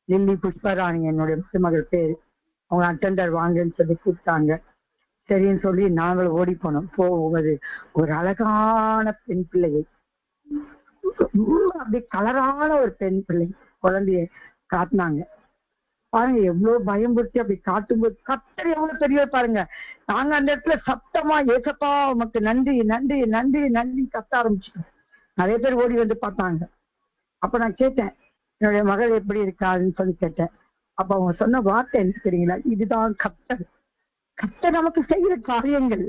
லில்லி புஷ்பராணி என்னுடைய மருமகள் பேரு, அவங்க அட்டெண்டர் வாங்கன்னு சொல்லி கூப்பிட்டாங்க. சரின்னு சொல்லி நாங்கள் ஓடி போனோம். போவது ஒரு அழகான பெண் பிள்ளையை, அப்படி கலரான ஒரு பெண் பிள்ளை குழந்தைய காட்டினாங்க. பாருங்க, எவ்வளவு பயம்படுத்தி அப்படி காட்டும்போது கர்த்தர் எவ்வளவு பெரியவர் பாருங்க. நாங்க அந்த இடத்துல சத்தமா, ஏசப்பா உமக்கு நன்றி நன்றி நன்றி நன்றி கத்த ஆரம்பிச்சிட்டோம். நிறைய பேர் ஓடி வந்து பார்த்தாங்க. அப்ப நான் கேட்டேன், என்னுடைய மகள் எப்படி இருக்காதுன்னு சொல்லி கேட்டேன். அப்ப அவங்க சொன்ன வார்த்தை என்ன தெரியுங்களா? இதுதான் கர்த்தர். கர்த்தர் நமக்கு செய்யற காரியங்கள்.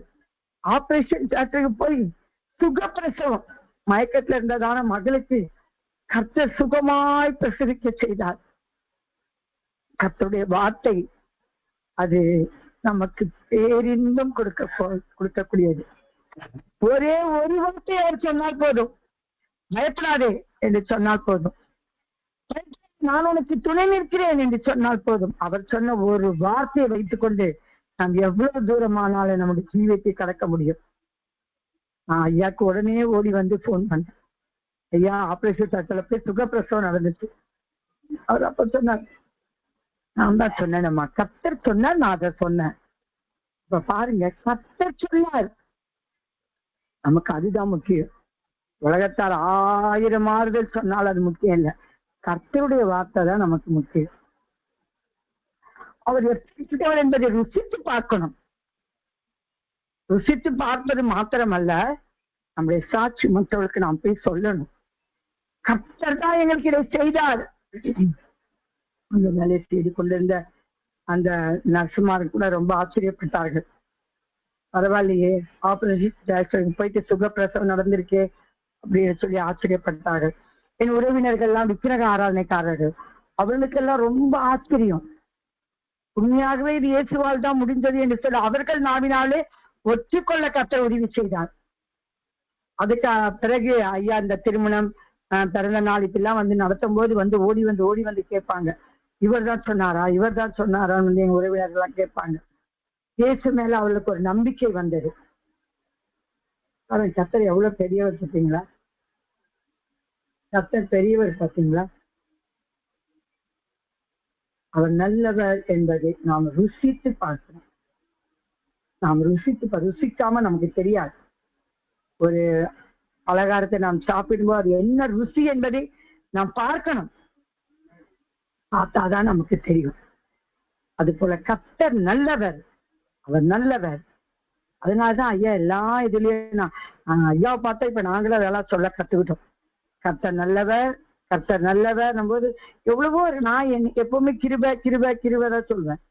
ஆபரேஷன் தியேட்டருக்கு போய் சுகப்பிரசவம், மயக்கத்துல இருந்ததான மகளுக்கு கர்த்தர் சுகமாய் பிரசவிக்க செய்தார். கர்த்தருடைய வார்த்தை அது நமக்கு பேரின்பம் கொடுக்கக்கூடியது. ஒரே ஒரு வார்த்தை அவர் சொன்னால் போதும், பயப்படாதே என்று சொன்னால் போதும், நான் உனக்கு துணை நிற்கிறேன் என்று சொன்னால் போதும். அவர் சொன்ன ஒரு வார்த்தையை வைத்துக் கொண்டு நாம் எவ்வளவு தூரமானாலும் நம்முடைய ஜீவியத்தை கடக்க முடியும். நான் ஐயாக்கு உடனே ஓடி வந்து போன் பண்ணேன். ஐயா, ஆபரேஷன் தியேட்டர்ல போய் சுகப்பிரசவம் நடந்துச்சு. அவர் அப்ப சொன்னார், நான் தான் சொன்னேன்மா, கர்த்தர் சொன்னார், நான் அதை சொன்னேன். இப்ப பாருங்க, கர்த்தர் சொன்னார், நமக்கு அதுதான் முக்கியம். உலகத்தால் 1000 ஆறுதல் சொன்னால் அது முக்கியம் இல்லை. கர்த்தருடைய வார்த்தை தான் நமக்கு முக்கியம். அவர் எப்படி என்பதை ருசித்து பார்க்கணும். ருசித்து பார்ப்பது மாத்திரமல்ல, நம்முடைய சாட்சி மற்றவர்களுக்கு நாம் போய் சொல்லணும். கர்த்தர் தான் எங்களுக்கு இதை செய்தார். அந்த வேலையை செய்து கொண்டிருந்த அந்த நர்சுமார் கூட ரொம்ப ஆச்சரியப்பட்டார்கள். பரவாயில்லையே, ஆபரேஷன் போயிட்டு சுகப்பிரசவம் நடந்திருக்கே அப்படின்னு சொல்லி ஆச்சரியப்பட்டார்கள். என் உறவினர்கள் எல்லாம் விக்கிரக ஆராதனைக்காரர்கள், அவர்களுக்கெல்லாம் ரொம்ப ஆச்சரியம். உண்மையாகவே இது இயேசுவால் தான் முடிந்தது என்று சொல்லி அவர்கள் நாவினாலே ஒற்றுக்கொள்ள கர்த்தர் உதவி செய்தார். அதுக்கு பிறகு ஐயா இந்த திருமணம், பிறந்த நாள் இப்பெல்லாம் வந்து நடத்தும் போது வந்து ஓடி வந்து கேட்பாங்க, இவர் தான் சொன்னாரா, இவர் தான் சொன்னாரா வந்து எங்க உறவினர்கள்லாம் கேட்பாங்க. இயேசு மேல அவளுக்கு ஒரு நம்பிக்கை வந்தது. கர்த்தர் எவ்வளவு பெரியவர் பார்த்தீங்களா? கர்த்தர் பெரியவர் பார்த்தீங்களா? அவர் நல்லவர் என்பதை நாம் ருசித்து பார்க்கணும். நாம் ருசிக்காம நமக்கு தெரியாது. ஒரு பலகாரத்தை நாம் சாப்பிடும்போது அது என்ன ருசி என்பதை நாம் பார்க்கணும். பார்த்தாதான் நமக்கு தெரியும். அது போல கர்த்தர் நல்லவர், அவர் நல்லவர். அதனாலதான் ஐயா எல்லா இதுலயும் ஐயாவை பார்த்தா இப்ப நாங்களும் அதெல்லாம் சொல்ல கத்துக்கிட்டோம். கர்த்தர் நல்லவர், கர்த்தர் நல்லவர் போது எவ்வளவோ நான் எப்பவுமே கிருபை கிருபை கிருபைதான் சொல்வேன்.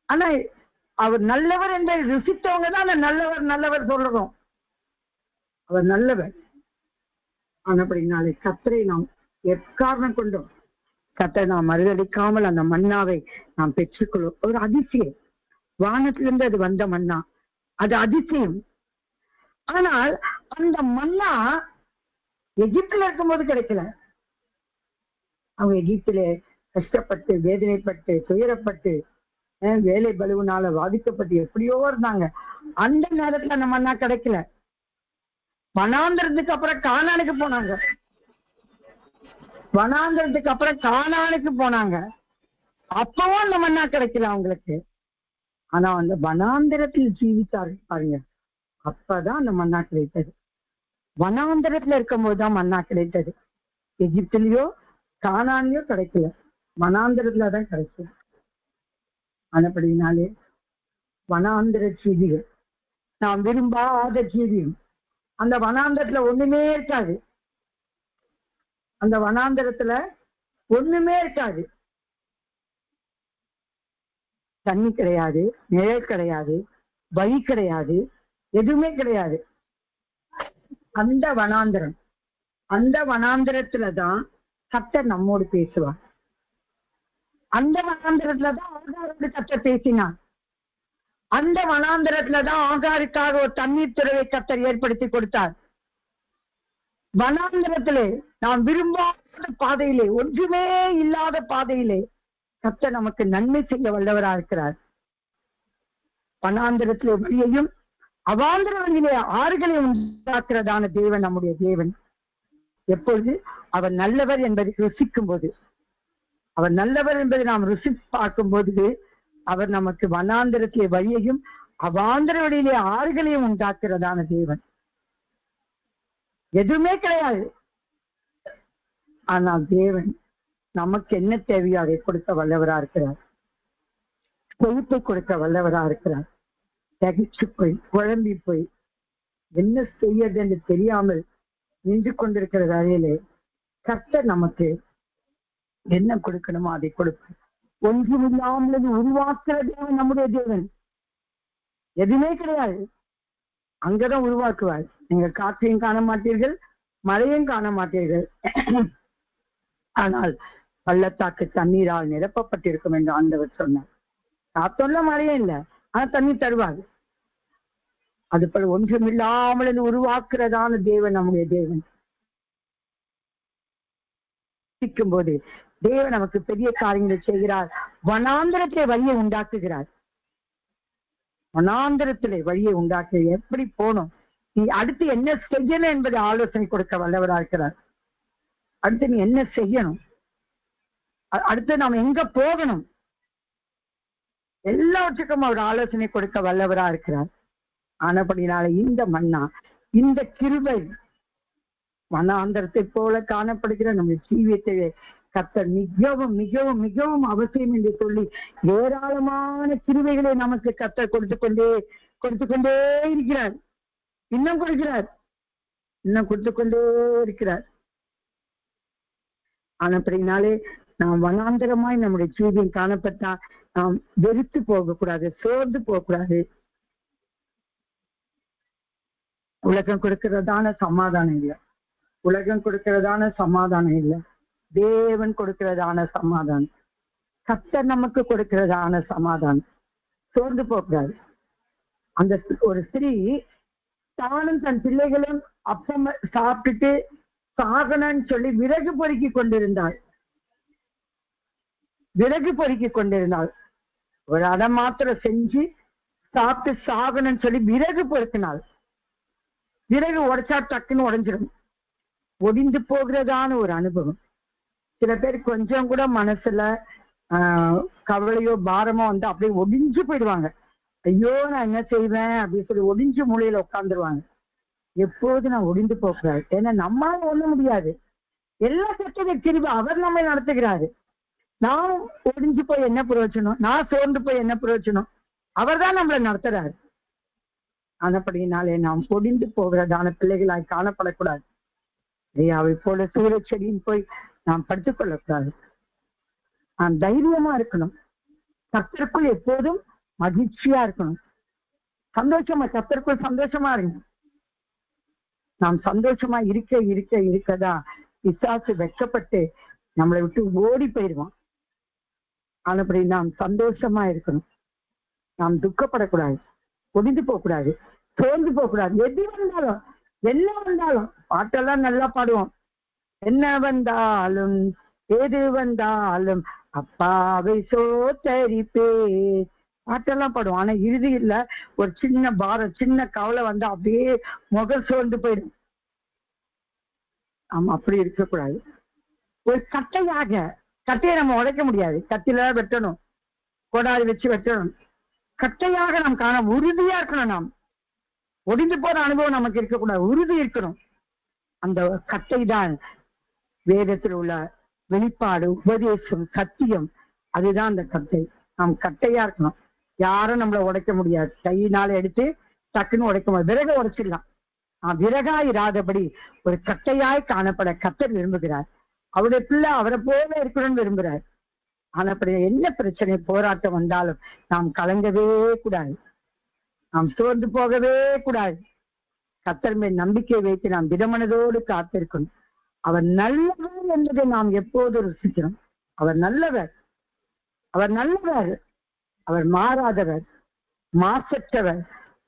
ஆனா அவர் நல்லவர் என்பதை ருசித்தவங்க தான் அந்த நல்லவர் நல்லவர் சொல்றோம். அவர் நல்லவர். ஆனப்படினாலே கர்த்தரை நாம் எக்காரணம் கொண்டோம் கர்த்தரை நாம் மறுதளிக்காமல் அந்த மன்னாவை நாம் பெற்றுக்கொள்வோம். ஒரு அதிசயம், வானத்திலிருந்து அது வந்த மன்னா, அது அதிசயம். ஆனால் அந்த மன்னா எகிப்துல இருக்கும்போது கிடைக்கல. அவங்க எகிப்திலே கஷ்டப்பட்டு வேதனைப்பட்டு துயரப்பட்டு வேலை பலுவினால பாதிக்கப்பட்டு எப்படியோ இருந்தாங்க. அந்த நேரத்துல அந்த மன்னா கிடைக்கல. வனாந்திரத்துக்கு அப்புறம் கானானுக்கு போனாங்க. வனாந்திரத்துக்கு அப்புறம் கானானுக்கு போனாங்க. அப்பவும் அந்த மன்னா கிடைக்கல அவங்களுக்கு. ஆனா அந்த வனாந்திரத்தில் ஜீவித்தார்கள் பாருங்க, அப்பதான் அந்த மன்னா கிடைத்தது. வனாந்திரத்துல இருக்கும் போதுதான் மன்னா கிடைத்தது. எகிப்திலயோ கானான்லயோ கிடைக்கல, வனாந்திரத்துலதான் கிடைச்சது. ஆனப்படினாலே வனாந்திர ஜீவிகள், நாம் விரும்பாத ஜீவியம். அந்த வனாந்திரத்துல ஒண்ணுமே இருக்காது. அந்த வனாந்திரத்துல ஒண்ணுமே இருக்காது. தண்ணி கிடையாது, நிழல் கிடையாது, வழி கிடையாது, எதுவுமே கிடையாது. அந்த வனாந்திரம், அந்த வனாந்திரத்துலதான் கர்த்தர் நம்மோடு பேசுவார். அந்த வனாந்திரத்துலதான் ஆகாரோடு கர்த்தர் பேசினார். அந்த வனாந்திரத்துலதான் ஆகாருக்காக ஒரு தண்ணீர் துறவை கர்த்தர் ஏற்படுத்தி கொடுத்தார். வனாந்தரத்திலே நாம் விரும்பாத பாதையிலே, ஒன்றுமே இல்லாத பாதையிலே கர்த்தர் நமக்கு நன்மை செய்ய வல்லவரா இருக்கிறார். வனாந்தரத்திலே வழியையும் அவாந்தர வழியிலே ஆறுகளை உண்டாக்குறதான தேவன் நம்முடைய தேவன். எப்பொழுது அவர் நல்லவர் என்பதை ருசிக்கும் போது, அவர் நல்லவர் என்பதை நாம் ருசி பார்க்கும் போது, அவர் நமக்கு வனாந்தரத்திலே வழியையும் அவாந்தர வழியிலே ஆறுகளையும் உண்டாக்குறதான தேவன். எதுவுமே கிடையாது, ஆனால் தேவன் நமக்கு என்ன தேவையோ அதை கொடுக்க வல்லவரா இருக்கிறார். செழிப்பை கொடுக்க வல்லவரா இருக்கிறார். தகிச்சு போய் குழம்பி போய் என்ன செய்யறது என்று தெரியாமல் நின்று கொண்டிருக்கிற வேலையிலே கர்த்தர் நமக்கு என்ன கொடுக்கணுமோ அதை கொடுப்பார். ஒன்றுமில்லாமல் உருவாக்குற தேவன் நம்முடைய தேவன். எதுவுமே கிடையாது, அங்கதான் உருவாக்குவார். நீங்க காற்றையும் காண மாட்டீர்கள், மழையும் காண மாட்டீர்கள், ஆனால் பள்ளத்தாக்கு தண்ணீரால் நிரப்பப்பட்டிருக்கும் என்று ஆண்டவர் சொன்னார். காத்தோல்ல மழையும் இல்லை, ஆனா தண்ணீர் தருவார். அது போல ஒன்றுமில்லாமல் உருவாக்குறதான தேவன் நம்முடைய தேவன். போது தேவன் நமக்கு பெரிய காரியங்களை செய்கிறார். வனாந்தரத்திலே வழியை உண்டாக்குகிறார். வனாந்தரத்திலே வழியை உண்டாக்கு எப்படி போகணும், நீ அடுத்து என்ன செய்யணும் என்பதை ஆலோசனை கொடுக்க வல்லவராக இருக்கிறார். அடுத்து நீ என்ன செய்யணும், அடுத்து நாம் எங்க போகணும், எல்லாவற்றுக்கும் அவர் ஆலோசனை கொடுக்க வல்லவராக இருக்கிறார். ஆனபடினால இந்த மன்னா, இந்த கிருபை வனாந்தரத்தை போல காணப்படுகிற நம்ம ஜீவியத்தை கர்த்தர் மிகவும் மிகவும் மிகவும் அவசியம் என்று சொல்லி ஏராளமான கிருபைகளை நமக்கு கர்த்தர் கொடுத்து கொண்டே இருக்கிறார். இன்னும் கொடுக்கிறார், இன்னும் கொடுத்து கொண்டே இருக்கிறார். ஆனப்படினாலே நாம் வனாந்தரமாய் நம்முடைய ஜீவியம் காணப்பட்டா நாம் வெறுத்து போகக்கூடாது, சோர்ந்து போகக்கூடாது. உலகம் கொடுக்கிறதான சமாதானம் இல்லை, உலகம் கொடுக்கிறதான சமாதானம் இல்லை, தேவன் கொடுக்கிறதான சமாதானம், கர்த்தர் நமக்கு கொடுக்கிறதான சமாதானம். சோர்ந்து போகக்கூடாது. அந்த ஒரு ஸ்திரீ தானும் தன் பிள்ளைகளும் அப்பம் சாப்பிட்டுட்டு சாகனன்னு சொல்லி விறகு பொறுக்கி கொண்டிருந்தாள். விறகு பொறுக்கி கொண்டிருந்தாள். ஒரு அதை மாத்திரம் செஞ்சு சாப்பிட்டு சாகனன்னு சொல்லி விறகு பொறுக்கினாள். விறகு உடைச்சா டக்குன்னு உடைஞ்சிடும். ஒடிந்து போகிறதான ஒரு அனுபவம். சில பேர் கொஞ்சம் கூட மனசுல கவலையோ பாரமோ வந்து அப்படியே ஒடிஞ்சு போயிடுவாங்க. ஐயோ நான் என்ன செய்வேன் அப்படின்னு சொல்லி ஒடிஞ்சு மூலையில உட்காந்துருவாங்க. எப்போது நான் ஒடிந்து போகக்கூடாது. ஏன்னா நம்மளால ஒண்ண முடியாது. எல்லா சட்டத்தையும் திரும்பி அவர் நம்மை நடத்துகிறாரு. நான் ஒடிஞ்சு போய் என்ன பிரயோஜனம், நான் சோர்ந்து போய் என்ன பிரயோஜனம், அவர் தான் நம்மளை நடத்துறாரு. ஆனப்படினாலே நாம் ஒடிந்து போகிறதான பிள்ளைகளாய் காணப்படக்கூடாது. ஐயாவை போல சூரச்செடியின் போய் நாம் படுத்துக் கொள்ளக்கூடாது. நாம் தைரியமா இருக்கணும். கர்த்தருக்குள் எப்போதும் மகிழ்ச்சியா இருக்கணும். சந்தோஷமா, கர்த்தருக்குள் சந்தோஷமா இருங்க. நாம் சந்தோஷமா இருக்கதான் பிசாசு வெட்கப்பட்டு நம்மளை விட்டு ஓடி போயிடுவான். ஆனப்படி நாம் சந்தோஷமா இருக்கணும். நாம் துக்கப்படக்கூடாது, ஒடிந்து போகக்கூடாது, சோர்ந்து போகக்கூடாது. எது வந்தாலும் என்ன வந்தாலும் பாட்டெல்லாம் நல்லா பாடுவோம். என்ன வந்தாலும் எது வந்தாலும் அப்பாவை சோத்தரிப்பே பாட்டெல்லாம் பாடுவோம். ஆனா இறுதியில ஒரு சின்ன பாரம், சின்ன கவலை வந்து அப்படியே முகம் சோர்ந்து போயிடும். ஆமா, அப்படி இருக்கக்கூடாது. ஒரு கட்டையை நம்ம உடைக்க முடியாது. கத்தில வெட்டணும், கோடாரி வச்சு வெட்டணும். கட்டையாக நாம் காண உறுதியா இருக்கணும். நாம் ஒடிந்து போற அனுபவம் நமக்கு இருக்கக்கூடாது, உறுதி இருக்கணும். அந்த கட்டை தான் வேதத்தில் உள்ள வெளிப்பாடு, உபதேசம், சத்தியம். அதுதான் அந்த கட்டை. நாம் கட்டையா இருக்கணும். யாரும் நம்மளை உடைக்க முடியாது. கையினால எடுத்து டக்குன்னு உடைக்க முடியாது. விறக உடைச்சிடலாம். விறகாய் இராதபடி ஒரு கட்டையாய் காணப்பட கர்த்தர் விரும்புகிறார். அவருடைய பிள்ளை அவரை போல இருக்கணும்னு விரும்புகிறார். ஆனா அப்படி என்ன பிரச்சனை போராட்டம் வந்தாலும் நாம் கலங்கவே கூடாது, நாம் சோர்ந்து போகவே கூடாது. கர்த்தர் மேல் நம்பிக்கை வைத்து நாம் திடமனதோடு காத்திருக்கணும். அவர் நல்லவர் என்பதை நாம் எப்போது ருசிக்கிறோம். அவர் நல்லவர், அவர் நல்லவர், அவர் மாறாதவர், மாசற்றவர்,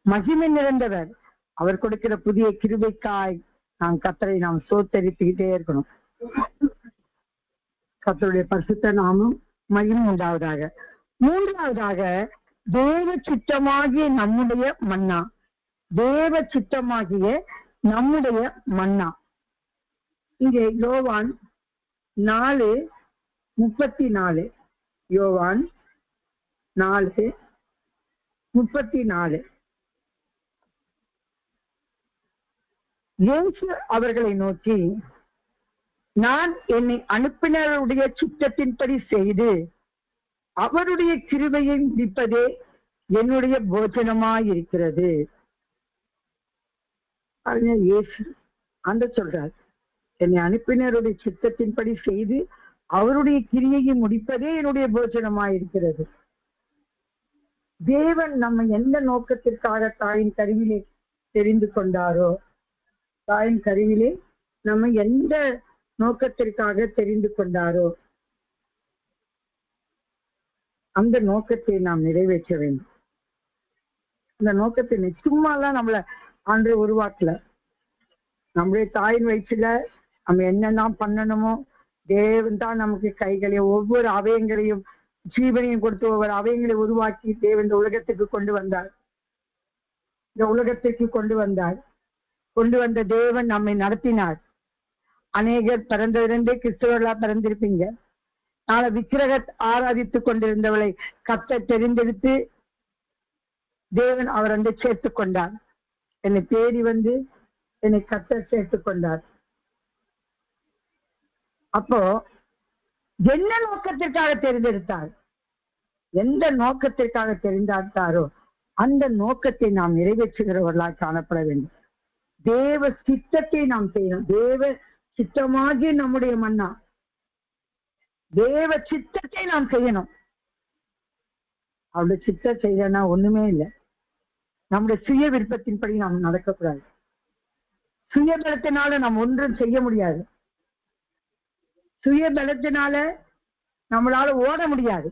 மகிமை நிறைந்தவர். அவர் கொடுக்கிற புதிய கிருபைக்காய் கர்த்தரை நாம் சோத்தரித்துக்கிட்டே இருக்கணும். கர்த்தருடைய பரிசுத்த நாமம் மகிமை உண்டாவதாக. மூன்றாவதாக, தேவ சித்தமாகிய நம்முடைய மன்னா. தேவ சித்தமாகிய நம்முடைய மன்னா. இங்கே யோவான் 4:34. யோவான் 4:34. இயேசு அவர்களை நோக்கி, நான் என்னை அனுப்பினருடைய சித்தத்தின்படி செய்து அவருடைய கிருபையை முடிப்பதே என்னுடைய போஜனமாயிருக்கிறது. இயேசு அந்த சொல்றார், என்னை அனுப்பினருடைய சித்தத்தின்படி செய்து அவருடைய கிரியையை முடிப்பதே என்னுடைய போஜனமாயிருக்கிறது. தேவன் நம்ம எந்த நோக்கத்திற்காக தாயின் கருவிலே தெரிந்து கொண்டாரோ, தாயின் கருவிலே நம்ம எந்த நோக்கத்திற்காக தெரிந்து கொண்டாரோ அந்த நோக்கத்தை நாம் நிறைவேற்ற வேண்டும். அந்த நோக்கத்தை சும்மாலாம் நம்மள ஆண்டு உருவாக்கல. நம்முடைய தாயின் வயிற்றுல நம்ம என்னெல்லாம் பண்ணணுமோ, தேவன் தான் நமக்கு கைகளையும் ஒவ்வொரு அவயங்களையும் ஜீவனையும் கொடுத்து ஒவ்வொரு அவயங்களை உருவாக்கி தேவன் இந்த உலகத்துக்கு கொண்டு வந்தார். இந்த உலகத்திற்கு கொண்டு வந்த தேவன் நம்மை நடத்தினார். அநேகர் பிறந்ததிலிருந்தே கிறிஸ்தவர்களா பிறந்திருப்பீங்க. நாளை விக்கிரக ஆராதித்துக் கொண்டிருந்தவளை கர்த்தர் தெரிந்தெடுத்து தேவன் அவர் வந்து சேர்த்து கொண்டார். என்னை தேடி வந்து என்னை கர்த்தர் சேர்த்து கொண்டார். அப்போ என்ன நோக்கத்திற்காக தெரிந்தெடுத்தார், எந்த நோக்கத்திற்காக தெரிந்தாரோ அந்த நோக்கத்தை நாம் நிறைவேற்றுகிறவர்களாக காணப்பட வேண்டும். தேவ சித்தத்தை நாம் செய்யணும். தேவ சித்தமாகி நம்முடைய மன்னா, தேவ சித்தத்தை நாம் செய்யணும். அவருடைய சித்தம் செய்யனா ஒண்ணுமே இல்லை. நம்முடைய சுய விருப்பத்தின்படி நாம் நடக்கக்கூடாது. சுய பலத்தினால நாம் ஒன்றும் செய்ய முடியாது. சுய பலத்தினால நம்மளால ஓட முடியாது.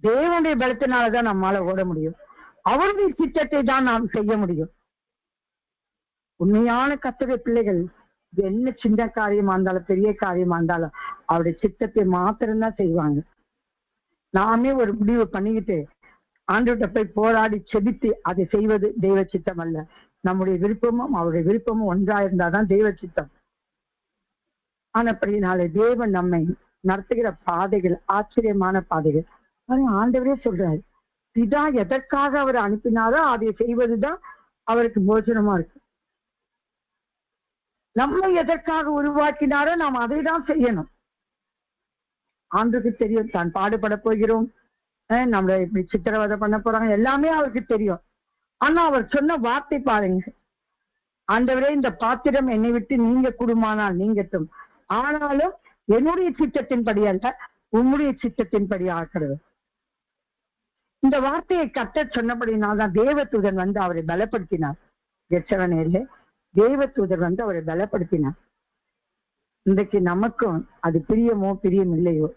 தேவனுடைய பலத்தினாலதான் நம்மளால ஓட முடியும். அவருடைய சித்தத்தை தான் நாம் செய்ய முடியும். உண்மையான கர்த்தருடைய பிள்ளைகள் என்ன சின்ன காரியமா இருந்தாலும் பெரிய காரியமா இருந்தாலும் அவருடைய சித்தத்தை மாத்திரம்தான் செய்வாங்க. நாமே ஒரு முடிவு பண்ணிக்கிட்டு ஆண்டவர்கிட்ட போய் போராடி செபித்து அதை செய்வது தெய்வ சித்தம் அல்ல. நம்முடைய விருப்பமும் அவருடைய விருப்பமும் ஒன்றா இருந்தாதான் தெய்வ சித்தம். ஆனப்படினாலே தேவன் நம்மை நடத்துகிற பாதைகள் ஆச்சரியமான பாதைகள். ஆண்டவரே சொல்றாரு, பிதா எதற்காக அவர் அனுப்பினாரோ அதை செய்வதுதான் அவருக்கு போஜனமா இருக்கு. நம்மை எதற்காக உருவாக்கினாரோ நாம் அதை தான் செய்யணும். ஆண்டுக்கு தெரியும் தான் பாடுபட போகிறோம், நம்மளை இப்படி சித்திரவதை பண்ண போறாங்க, எல்லாமே அவருக்கு தெரியும். ஆனா அவர் சொன்ன வார்த்தை பாருங்க, ஆண்டவரே இந்த பாத்திரம் என்னை விட்டு நீங்க கூடுமானால் நீங்கட்டும், ஆனாலும் என்னுடைய சித்தத்தின்படி அல்ல உன்னுடைய சித்தத்தின்படி ஆக்கிறது. இந்த வார்த்தையை கர்த்தர் சொன்னபடினால்தான் தேவதூதன் வந்து அவரை பலப்படுத்தினார். கெத்செமனேயிலே தேவதூதர் வந்து அவரை பலப்படுத்தினார். இன்றைக்கு நமக்கும் அது பிரியமோ பிரியம் இல்லையோ,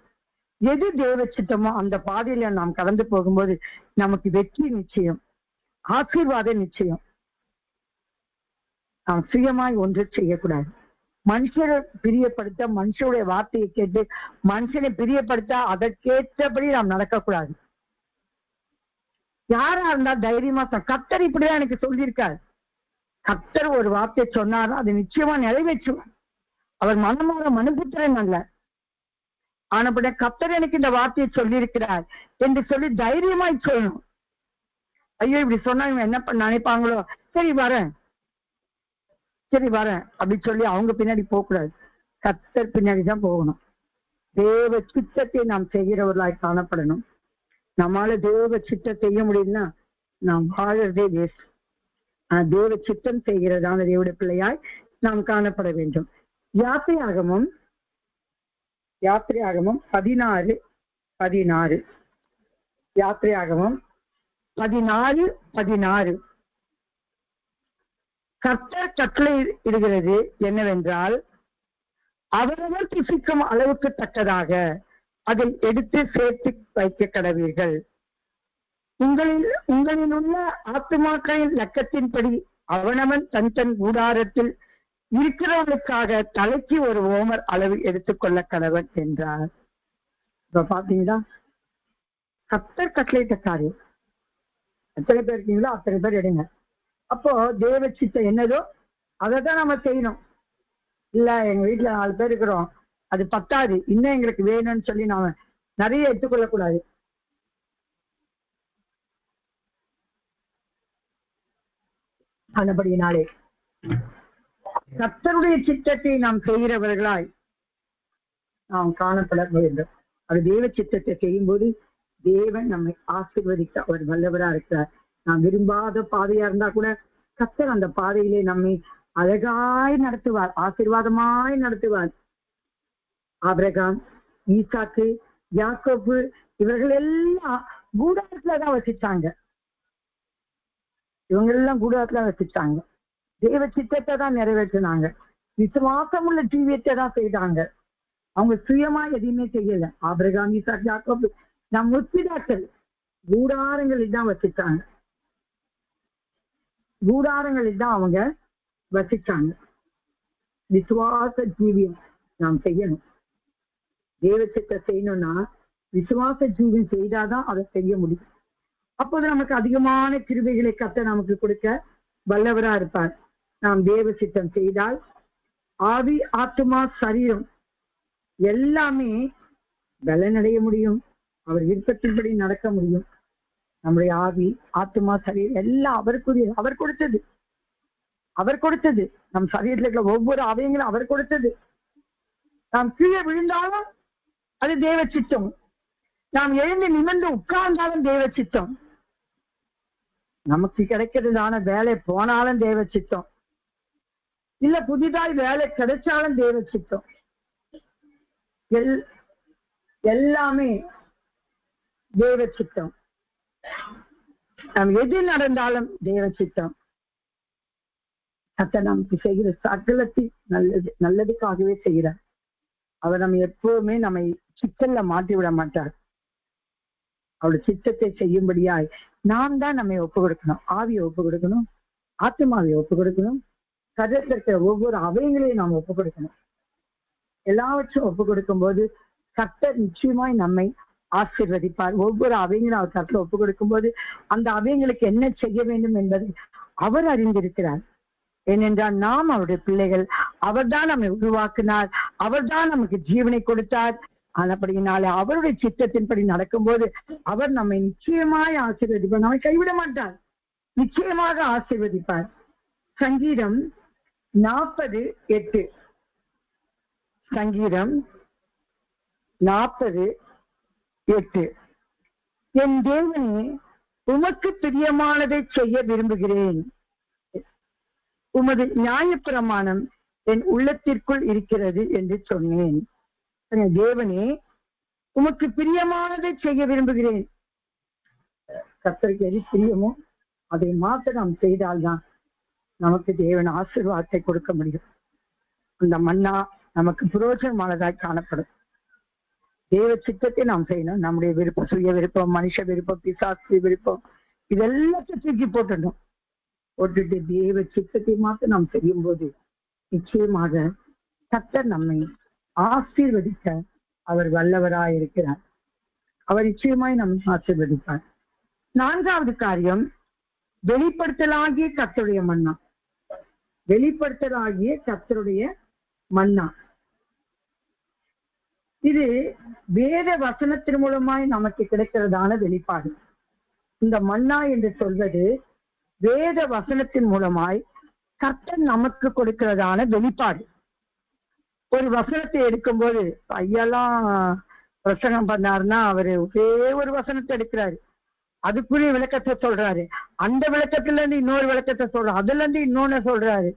எது தேவ சித்தமோ அந்த பாதையில நாம் கடந்து போகும்போது நமக்கு வெற்றி நிச்சயம், ஆசீர்வாதம் நிச்சயம். நாம் சுயமாய் ஒன்று செய்யக்கூடாது. மனுஷரை பிரியப்படுத்த, மனுஷனுடைய வார்த்தையை கேட்டு மனுஷனை பிரியப்படுத்த அதற்கேற்றபடி நாம் நடக்கக்கூடாது. யாரா இருந்தா தைரியமா கர்த்தர் இப்படிதான் எனக்கு சொல்லியிருக்காரு. கர்த்தர் ஒரு வார்த்தை சொன்னார், அது நிச்சயமா நிறைவேற்றுவார். அவர் மனமான மனுபுத்திரன் அல்ல. ஆனப்பட கர்த்தர் எனக்கு இந்த வார்த்தையை சொல்லியிருக்கிறார் என்று சொல்லி தைரியமாய் சொல்லணும். ஐயோ இப்படி சொன்னா இவன் என்ன பண்ண நினைப்பாங்களோ, சரி வரேன் அப்படி சொல்லி அவங்க பின்னாடி போகக்கூடாது. கர்த்தர் பின்னாடிதான் போகணும். தேவ சித்தத்தை நாம் செய்கிறவர்களாய் காணப்படணும். நம்மளால தேவ சித்தம் செய்ய முடியும்னா நாம் வாழறதே வேஸ்ட். தேவ சித்தம் செய்கிறதான தேவடைய பிள்ளையாய் நாம் காணப்பட வேண்டும். யாத்திரையாகமம் 16:16 யாத்திரையாகமம் 16:16 கர்த்தர் கட்டளை இடுகிறது என்னவென்றால், அவரவர் புசிக்கும் அளவுக்கு தக்கதாக அதை எடுத்து சேர்த்து வைக்க கடவீர்கள். உங்களில் உள்ள ஆத்துமாக்களின் லக்கத்தின்படி அவனவன் தன் தன் கூடாரத்தில் இருக்கிறவனுக்காக தலைக்கு ஒரு ஓமர் அளவு எடுத்துக்கொள்ள கடவன் என்றார். இப்ப பாத்தீங்களா, கர்த்தர் கட்டளையிட்ட காரியம். எத்தனை பேர் இருக்கீங்களோ அத்தனை பேர் எடுங்க. அப்போ தேவ சித்தம் என்னதோ அதை தான் நம்ம செய்யணும். இல்ல எங்க வீட்டுல 4 பேர் இருக்கிறோம், அது பத்தாது, இன்னும் எங்களுக்கு வேணும்னு சொல்லி நாம நிறைய எடுத்துக்கொள்ளக்கூடாது. அதுபடியினாலே கர்த்தருடைய சித்தத்தை நாம் செய்கிறவர்களாய் நாம் காணப்பட வேண்டும். அது தேவ சித்தத்தை செய்யும் போது தேவன் நம்மை ஆசீர்வதிக்க அவர் வல்லவரா இருக்கிறார். நாம் விரும்பாத பாதையா இருந்தா கூட கர்த்தர் அந்த பாதையிலே நம்மை அழகாய் நடத்துவார், ஆசீர்வாதமாய் நடத்துவார். ஆபிரகாம், ஈசாக்கு, யாக்கோபு இவர்கள் எல்லாம் கூடாரத்துலதான் வசிச்சாங்க. இவங்க எல்லாம் கூடாரத்துல வசிச்சாங்க. தேவ சித்தத்தை தான் நிறைவேற்றினாங்க. விசுவாசம் உள்ள ஜீவியத்தை தான் செய்தாங்க. அவங்க சுயமா எதையுமே செய்யல. ஆபிரகாம், ஈசாக்கு, யாக்கோபு நம் முற்பிதாக்கள் கூடாரங்களில் தான் வசிச்சாங்க. கூடாரங்களில் தான் அவங்க வசிச்சாங்க. விசுவாச ஜீவியம் நாம் செய்யணும். தேவ சித்தத்தை செய்யணும்னா விசுவாச ஜீவியம் செய்தாதான் அதை செய்ய முடியும். அப்போது நமக்கு அதிகமான கிருபைகளை கர்த்தர் நமக்கு கொடுக்க வல்லவரா இருப்பார். நாம் தேவ சித்தம் செய்தால் ஆவி, ஆத்துமா, சரீரம் எல்லாமே பலனடைய முடியும். அவர் விருப்பத்தின்படி நடக்க முடியும். நம்முடைய ஆவி, ஆத்துமா, சரீரம் எல்லாம் அவருக்குரிய, அவர் கொடுத்தது. அவர் கொடுத்தது. நம் சரீரத்தில் இருக்கிற ஒவ்வொரு அவயங்களும் அவர் கொடுத்தது. நாம் கீழே விழுந்தாலும் அது தேவ சித்தம். நாம் எழுந்து நிமிர்ந்து உட்கார்ந்தாலும் தேவ சித்தம். நமக்கு கிடைக்கிறதான வேலை போனாலும் தேவ சித்தம். இல்ல புதிதாய் வேலை கிடைச்சாலும் தேவ சித்தம். எல்லாமே தேவ சித்தம். நாம் எது நடந்தாலும் தேவ சித்தம். கர்த்தர் நமக்கு செய்கிற சகலத்தை நல்லதுக்காகவே செய்கிறார். அவர் நம்ம எப்பவுமே நம்மை சித்தல்ல மாட்டி விட மாட்டார். அவருடைய சித்தத்தை செய்யும்படியாய் நாம் தான் நம்மை ஒப்பு கொடுக்கணும். ஆவியை ஒப்பு கொடுக்கணும், ஆத்மாவை ஒப்பு கொடுக்கணும், சரீரத்தில் இருக்கிற ஒவ்வொரு அவயங்களையும் நாம் ஒப்பு கொடுக்கணும். எல்லாவற்றையும் ஒப்பு கொடுக்கும் போது கர்த்தர் நிச்சயமாய் நம்மை ஆசீர்வதிப்பார். ஒவ்வொரு அவயங்களும் அவர் கர்த்தர் ஒப்பு கொடுக்கும் போது அந்த அவயங்களுக்கு என்ன செய்ய வேண்டும் என்பதை அவர் அறிந்திருக்கிறார். ஏனென்றால் நாம் அவருடைய பிள்ளைகள். அவர் தான் நம்மை உருவாக்கினார், அவர் தான் நமக்கு ஜீவனை கொடுத்தார். அப்படினாலே அவருடைய சித்தத்தின்படி நடக்கும்போது அவர் நம்மை நிச்சயமாய் ஆசீர்வதிப்பார். நம்மை கைவிட மாட்டார், நிச்சயமாக ஆசீர்வதிப்பார். சங்கீதம் 40:8. சங்கீதம் 40:8. என் தேவனே, உமக்கு பிரியமானதை செய்ய விரும்புகிறேன். உமது நியாயப்பிரமாணம் என் உள்ளத்திற்குள் இருக்கிறது என்று சொன்னேன். தேவனே, உமக்கு பிரியமானதை செய்ய விரும்புகிறேன். கர்த்தருக்கு எது பிரியமோ அதை மாத்திரம் நாம் செய்தால்தான் நமக்கு தேவன் ஆசீர்வாதத்தை கொடுக்க முடியும். அந்த மன்னா நமக்கு பிரயோஜனமானதாய் காணப்படும். தேவ சித்தத்தை நாம் செய்யணும். நம்முடைய விருப்பம், சுய விருப்பம், மனுஷ விருப்பம், பிசாசு விருப்பம், இதெல்லாத்தையும் தூக்கி போட்டுடணும். போட்டுட்டு தேவ சித்தத்தை மாத்திரம் நாம் செய்யும் போது நிச்சயமாக கர்த்தர் நம்மை ஆசீர்வதிக்க அவர் வல்லவராய் இருக்கிறார். அவர் நிச்சயமாய் நம்மை ஆசீர்வதிப்பார். 4வது காரியம், வெளிப்படுத்தலாகிய கர்த்தருடைய மன்னா. வெளிப்படுத்தலாகிய கர்த்தருடைய மன்னா. இது வேத வசனத்தின் மூலமாய் நமக்கு கிடைக்கிறதான வெளிப்பாடு. இந்த மன்னா என்று சொல்வது வேத வசனத்தின் மூலமாய் கர்த்தர் நமக்கு கொடுக்கிறதான வெளிப்பாடு. ஒரு வசனத்தை எடுக்கும்போது, ஐயெல்லாம் பிரசங்கம் பண்ணாருன்னா அவரு ஒரே ஒரு வசனத்தை எடுக்கிறாரு, அதுக்குரிய விளக்கத்தை சொல்றாரு, அந்த விளக்கத்துல இருந்து இன்னொரு விளக்கத்தை சொல்றாரு, அதுல இருந்து இன்னொன்னு சொல்றாரு.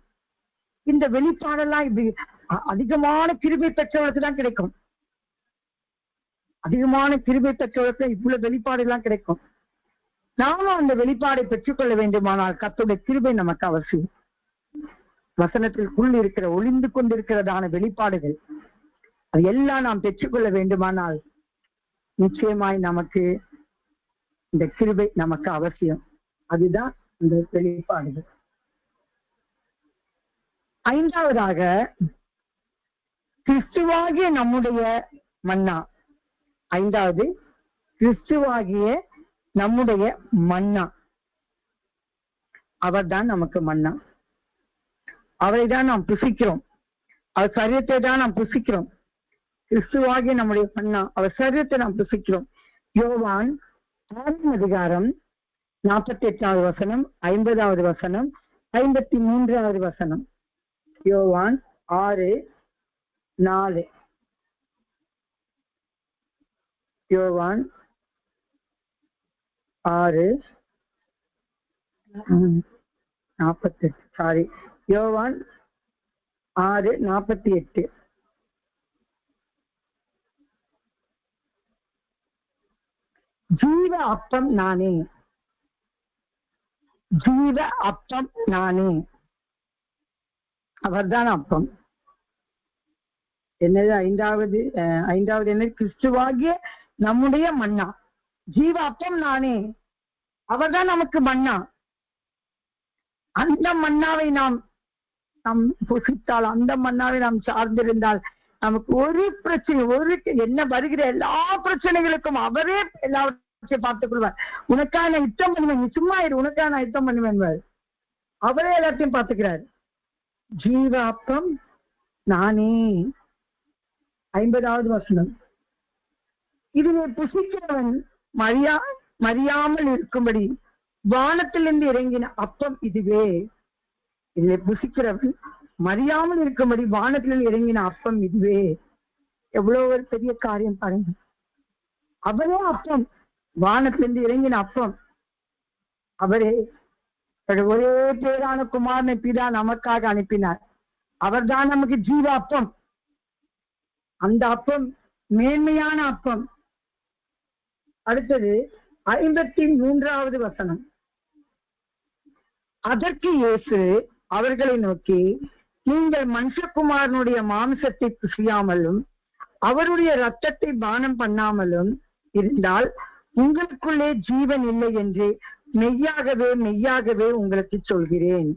இந்த வெளிப்பாடெல்லாம் இப்படி அதிகமான கிருபை பெற்றவர்களுக்கு தான் கிடைக்கும். அதிகமான கிருபை பெற்றவர்களுக்கு இவ்வளவு வெளிப்பாடு எல்லாம் கிடைக்கும். நாமும் அந்த வெளிப்பாடை பெற்றுக்கொள்ள வேண்டுமானால் கர்த்தருடைய கிருபை நமக்கு அவசியம். வசனத்திற்குள் இருக்கிற ஒளிந்து கொண்டிருக்கிறதான வெளிப்பாடுகள் அது எல்லாம் நாம் பெற்றுக்கொள்ள வேண்டுமானால் நிச்சயமாய் நமக்கு இந்த கிருபை நமக்கு அவசியம். அதுதான் இந்த வெளிப்பாடுகள். ஐந்தாவதாக கிறிஸ்துவாகிய நம்முடைய மன்னா. ஐந்தாவது கிறிஸ்துவாகிய நம்முடைய மன்னா. அவர்தான் நமக்கு மன்னா. அவரை தான் நாம் புசிக்கிறோம். அவர் சரீரத்தை தான் நாம் புசிக்கிறோம். கிறிஸ்துவாகிய நம்முடைய மன்னா, அவர் சரீரத்தை நாம் புசிக்கிறோம். யோவான் 6ஆம் அதிகாரம் 48வது வசனம், 50வது வசனம், 53வது வசனம். யோவான் 6:4. யோவான் 6:48. சாரி, யோவான் 6:48. ஜீவ அப்பம் நானே, ஜீவ அப்பம் நானே. அவர்தான் அப்பம். என்னது ஐந்தாவது என்ன? கிறிஸ்துவாகிய நம்முடைய மன்னா, ஜீவ அப்பம் நானே. அவர்தான் நமக்கு மன்னா. அந்த மன்னாவை நாம் புசித்தால், அந்த மன்னாவை நாம் சார்ந்திருந்தால் நமக்கு ஒரு பிரச்சனை, என்ன வருகிற எல்லா பிரச்சனைகளுக்கும் அவரே எல்லாவற்றையும் பார்த்துக் கொள்வார். உனக்காக நான் யுத்தம் பண்ணுவேன், நீ சும்மா இரு, உனக்காக நான் யுத்தம் பண்ணுவேன். அவரே எல்லாத்தையும் பார்த்துக்கிறார். ஜீவ அப்பம் நானே. 50வது வசனம். இதுவே புசிக்கிறவன் மறியாமல் இருக்கும்படி வானத்திலிருந்து இறங்கின அப்பம் இதுவே. இதிலே புசிக்கிறவன் மறியாமல் இருக்கும்படி வானத்திலிருந்து இறங்கின அப்பம் இதுவே. எவ்வளவு ஒரு பெரிய காரியம் பாருங்க. அவரே அப்பம், வானத்திலிருந்து இறங்கின அப்பம் அவரே. ஒரே பேரான குமாரனை பிதா நமக்காக அனுப்பினார். அவர்தான் நமக்கு ஜீவ அப்பம். அந்த அப்பம் மேன்மையான அப்பம். அடுத்தது 53வது வசனம். அதற்கு இயேசு அவர்களை நோக்கி, நீங்கள் மனுஷகுமாரனுடைய மாம்சத்தை புசியாமலும் அவருடைய இரத்தத்தை பானம் பண்ணாமலும் இருந்தால் உங்களுக்குள்ளே ஜீவன் இல்லை என்று மெய்யாகவே மெய்யாகவே உங்களுக்கு சொல்கிறேன்.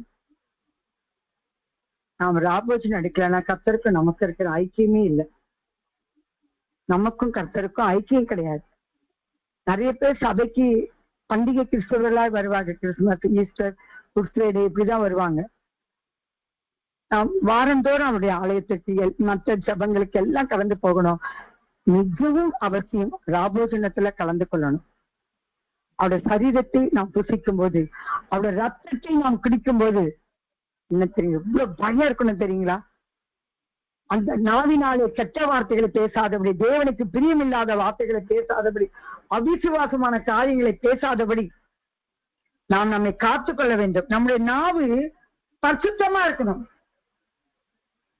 நாம் ராபோஜன் அடிக்கலன்னா கர்த்தருக்கும் நமக்கு இருக்கிற ஐக்கியமே இல்லை. நமக்கும் கர்த்தருக்கும் ஐக்கியம் கிடையாது. நிறைய பேர் சபைக்கு பண்டிகை கிறிஸ்தவர்களாய் வருவாங்க. கிறிஸ்துமஸ், ஈஸ்டர், குட் ஃப்ரைடே இப்படிதான் வருவாங்க. நாம் வாரந்தோறும் அவருடைய ஆலயத்திற்கு மற்ற ஜபங்களுக்கு எல்லாம் கலந்து போகணும். மிகவும் அவசியம் ராபோஜனத்துல கலந்து கொள்ளணும். அவருடைய சரீரத்தை நாம் புசிக்கும் போது, அவருடைய ரத்தத்தை நாம் குடிக்கும் போது என்ன தெரியும், எவ்வளவு பயம் இருக்கணும் தெரியுங்களா? அந்த நாவினாலே கெட்ட வார்த்தைகளை பேசாதபடி, தேவனுக்கு பிரியமில்லாத வார்த்தைகளை பேசாதபடி, அவிசுவாசமான காரியங்களை பேசாதபடி நாம் நம்மை காத்துக்கொள்ள வேண்டும். நம்முடைய நாவு பரிசுத்தமா இருக்கணும்.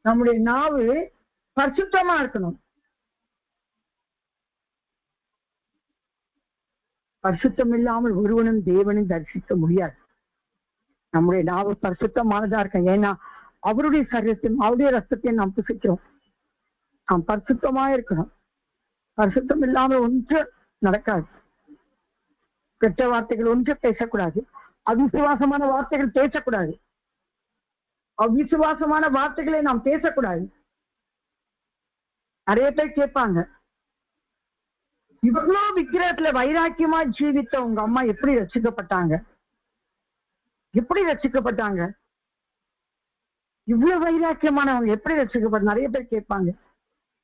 நம்முடைய நாவு பரிசுத்தமா இருக்கணும். பரிசுத்தம் இல்லாமல் ஒருவனும் தேவனும் தரிசிக்க முடியாது. நம்முடைய நாவு பரிசுத்தமானதா இருக்கும். ஏன்னா அவருடைய சரீரத்தையும் அவருடைய ரத்தத்தையும் நாம் புசிக்கிறோம். நாம் பரிசுத்தமா இருக்கணும். பரிசுத்தம் இல்லாமல் ஒன்று நடக்காது. கெட்ட வார்த்தைகள் ஒன்று பேசக்கூடாது. அவிசுவாசமான வார்த்தைகள் பேசக்கூடாது. அவிசுவாசமான வார்த்தைகளை நாம் பேசக்கூடாது. நிறைய பேர் கேட்பாங்க, இவ்வளவு விக்கிரகத்துல வைராக்கியமா ஜீவித்த உங்க அம்மா எப்படி ரட்சிக்கப்பட்டாங்க? எப்படி ரட்சிக்கப்பட்டாங்க? இவ்வளவு வைராக்கியமானவங்க எப்படி ரட்சிக்கப்பட்ட? நிறைய பேர் கேட்பாங்க.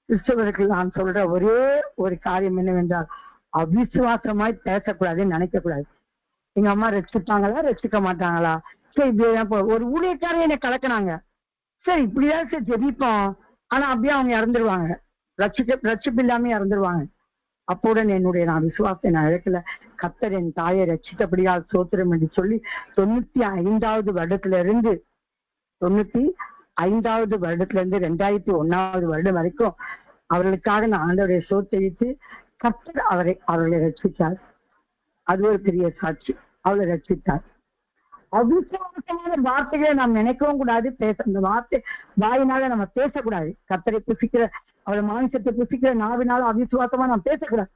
கிறிஸ்தவர்கள் நான் சொல்ற ஒரே ஒரு காரியம் என்னவென்றால், அவிசுவாசமாய் பேசக்கூடாதுன்னு நினைக்க கூடாது. எங்க அம்மா ரட்சிப்பாங்களா ரட்சிக்க மாட்டாங்களா? சரி, இப்படிதான் ஒரு ஊழியக்காரே என்னை கலக்கினாங்க, சரி இப்படிதான் சரி ஜெபிப்போம், ஆனா அப்படியே அவங்க இறந்துருவாங்க, ரட்சிப்பு இல்லாம இறந்துருவாங்க. அப்போடன் நான் விசுவாசத்தை நான் இழக்கல. கர்த்தர் என் தாயை ரட்சித்தபடியால் சோத்திரம் என்று சொல்லி 95வது வருடத்துல இருந்து 2001வது வருடம் வரைக்கும் அவர்களுக்காக நான் ஆண்டவரை சோத்தரித்து கர்த்தர் அவர்களை ரட்சித்தார். அது ஒரு பெரிய சாட்சி. அவளை ரட்சித்தார். அவிசுவாசமான வார்த்தைகளை நாம் நினைக்கவும் கூடாது, அந்த வார்த்தை வாயினால நம்ம பேசக்கூடாது. கர்த்தரை புசிக்கிற அவளை மாமிசத்தை புசிக்கிற நாவினால அவிசுவாசமா நாம் பேசக்கூடாது.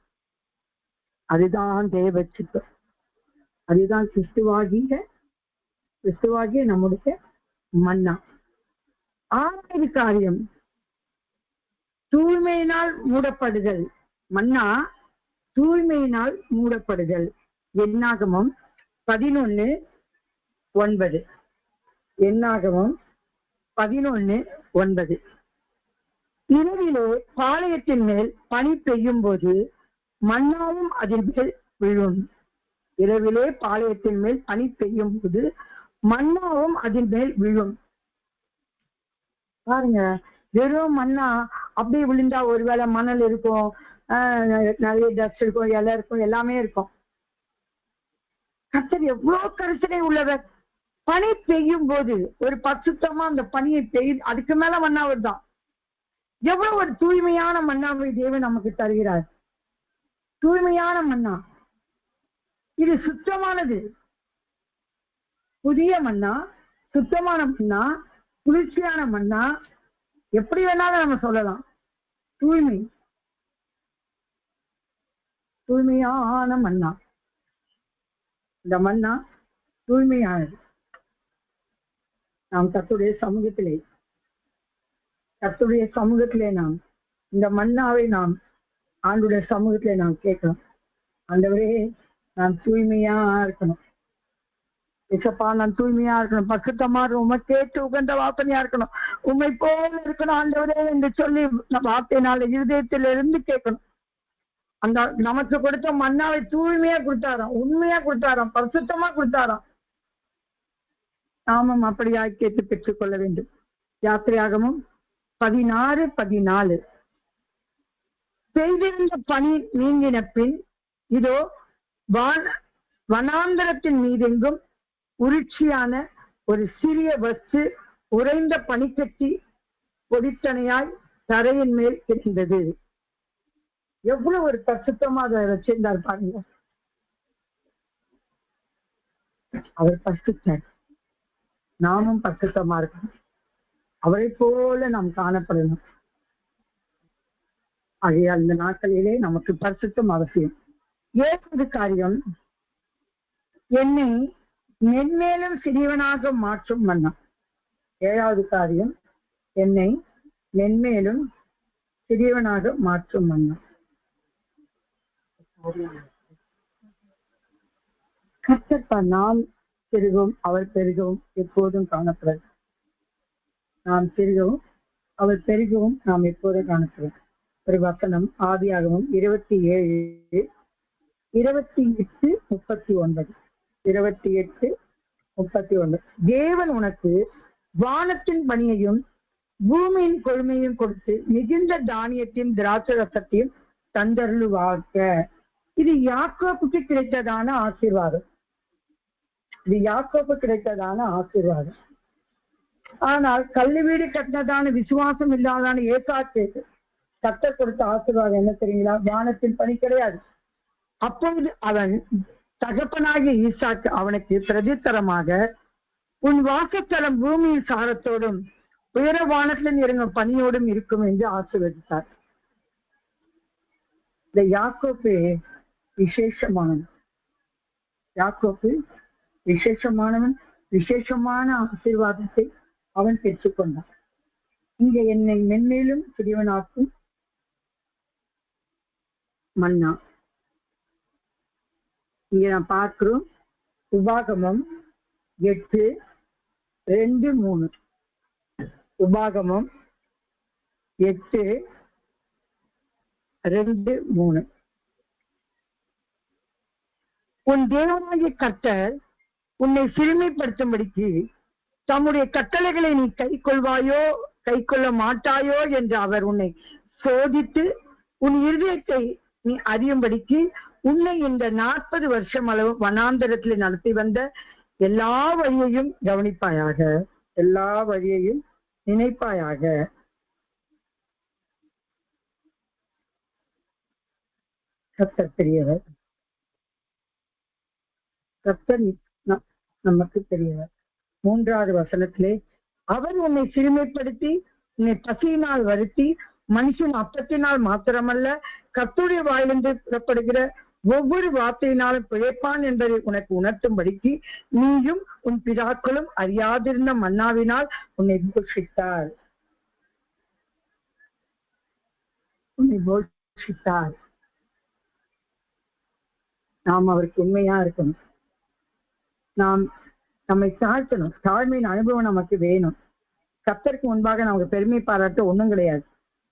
அதுதான் தேவ சித்தம். அதுதான் கிறிஸ்துவாகிய நம்முடைய மன்னா. ஆறாவது காரியம் தூய்மையினால் மூடப்படுதல். மன்னா தூய்மையினால் மூடப்படுதல். என்னாகமம் 11:9. என்னாகமம் 11:9. இரவிலே பாளையத்தின் மேல் பனி பெய்யும் போது மன்னாவும் அதன் மேல் விழும். இரவிலே பாளையத்தின் மேல் பனி பெய்யும் போது மன்னாவும் அதன் மேல் விழும். பாருங்க, வெறும் மண்ணா அப்படியே விழுந்தா ஒருவேளை மணல் இருக்கும், நிறைய டஸ்ட் இருக்கும், இலை இருக்கும், எல்லாமே இருக்கும். கர்த்தர் எவ்வளவு கரிசனை உள்ளவர். பனி பெய்யும் போது ஒரு பரிசுத்தமா அந்த பனியை அதுக்கு மேல மன்னாவர் தான். எவ்வளவு ஒரு தூய்மையான மன்னாவை தேவன் நமக்கு தருகிறார். தூய்மையான மன்னா, இது சுத்தமானது. புதிய மன்னா, சுத்தமான மன்னா, குளிர்ச்சியான மன்னா, எப்படி வேணாலும் நம்ம சொல்லலாம். தூய்மை, தூய்மையான மன்னா. இந்த மன்னா தூய்மையானது. நாம் கர்த்தருடைய சமூகத்திலே நாம் இந்த மன்னாவை நாம் ஆண்டுடைய சமூகத்திலே நாம் கேட்கணும். ஆண்டவரே, நான் தூய்மையா இருக்கணும். இசப்பா, நான் தூய்மையா இருக்கணும், பசுத்தமா இருக்கணும், உண்மை கேட்டு உகந்த வாசனையா இருக்கணும், உண்மை போல இருக்கணும் ஆண்டவரே என்று சொல்லி வார்த்தையினால இருதயத்திலிருந்து கேட்கணும். அந்த நமக்கு கொடுத்த மன்னாவை தூய்மையா கொடுத்தாராம், உண்மையா கொடுத்தாராம், பரிசுத்தமா கொடுத்தாராம். நாமும் அப்படியாய் கேட்டு பெற்றுக் கொள்ள வேண்டும். யாத்திரையாகமும் 16:14. பெய்திருந்த பனி நீங்கின பின் இதோ வனாந்தரத்தின் மீதெங்கும் உருட்சியான ஒரு சிறிய வஸ்து உறைந்த பனிக்கட்டி பொடித்தனையாய் தரையின் மேல் இருந்தது. எவ்வளவு ஒரு பரிசுத்தமா அதை வச்சிருந்தார் பாருங்க. அவர் பரிசுத்தார், நாமும் பரிசுத்தமா இருக்கணும். அவரை போல நாம் காணப்படணும். ஆகையால் இந்த நாட்களிலே நமக்கு பரிசுத்தம் அவசியம். 7வது காரியம், என்னை மென்மேலும் சிறியவனாக மாற்றும் மன்னா. 7வது காரியம், என்னை மென்மேலும் சிறியவனாக மாற்றும் மன்னா. கர்த்தர் நாம் பெருகவும் அவர் பெருகவும் எப்போதும் காணப்படாது. நாம் பெருகவும் அவர் பெருகவும் நாம் எப்போதும் காணப்படும். ஒரு வசனம், ஆதியாகமம் 27:28-39. 28:39. தேவன் உனக்கு வானத்தின் பனியையும் பூமியின் கொழுமையும் கொடுத்து மிகுந்த தானியத்தையும் திராட்சை ரசத்தையும் தந்தருளுவாக. இது யாக்கோபுக்கு கிடைத்ததான ஆசீர்வாதம். இது யாக்கோபு கிடைத்ததான ஆசீர்வாதம். ஆனால் கல்லு வீடு கட்டினதான விசுவாசம் இல்லாதான ஏசாக்கு கர்த்தர் கொடுத்த ஆசீர்வாதம் என்ன தெரியுங்களா? வானத்தின் பனி கிடையாது. அப்பொழுது அவன் தகப்பனாகிய ஈசாக்கு அவனுக்கு பிரதித்தரமாக, உன் வாசஸ்தலம் பூமியின் சாரத்தோடும் உயர வானத்திலும் இறங்கும் பனியோடும் இருக்கும் என்று ஆசீர்வதித்தார். இந்த யாக்கோப்பு விசேஷமானவன். யாக்கோப்பு விசேஷமானவன். விசேஷமான ஆசீர்வாதத்தை அவன் பெற்றுக்கொண்டான். இங்க என்னை மென்மேலும் சிறியவனாக்கும் மன்னா. இங்க நான் பார்க்கிறோம், உபாகமம் 8:2-3. உபாகமம் 8:2-3. உன் தேவனாகிய கர்த்தர் உன்னை சிறுமைப்படுத்தும்படிக்கு தம்முடைய கட்டளைகளை நீ கை கொள்ள மாட்டாயோ என்று அவர் உன்னை சோதித்து உன் இருதயத்தை நீ அறியும்படிக்கு உன்னை இந்த 40 வருஷம் அளவு வனாந்தரத்தில் நடத்தி வந்த எல்லா வழியையும் கவனிப்பாயாக, எல்லா வழியையும் நினைப்பாயாக. கர்த்தர் பெரியவர். கர்த்தர் நமக்கு பெரியவர். 3வது வசனத்திலே, அவர் உன்னை சிறுமைப்படுத்தி உன்னை பசியினால் வருத்தி மனுஷன் அப்பத்தினால் மாத்திரமல்ல கர்த்தருடைய வாயிலிருந்து புறப்படுகிற ஒவ்வொரு வார்த்தையினாலும் பிழைப்பான் என்பதை உனக்கு உணர்த்தும்படிக்கு நீயும் உன் பிதாக்களும் அறியாதிருந்த மன்னாவினால் உன்னை போஷித்தார். உன்னை போஷித்தார். நாம் அவருக்கு உண்மையா இருக்கணும். நாம் நம்மை தாழ்த்தணும். தாழ்மையின் அனுபவம் நமக்கு வேணும். கர்த்தருக்கு முன்பாக நமக்கு பெருமை பாராட்ட ஒண்ணும் கிடையாது.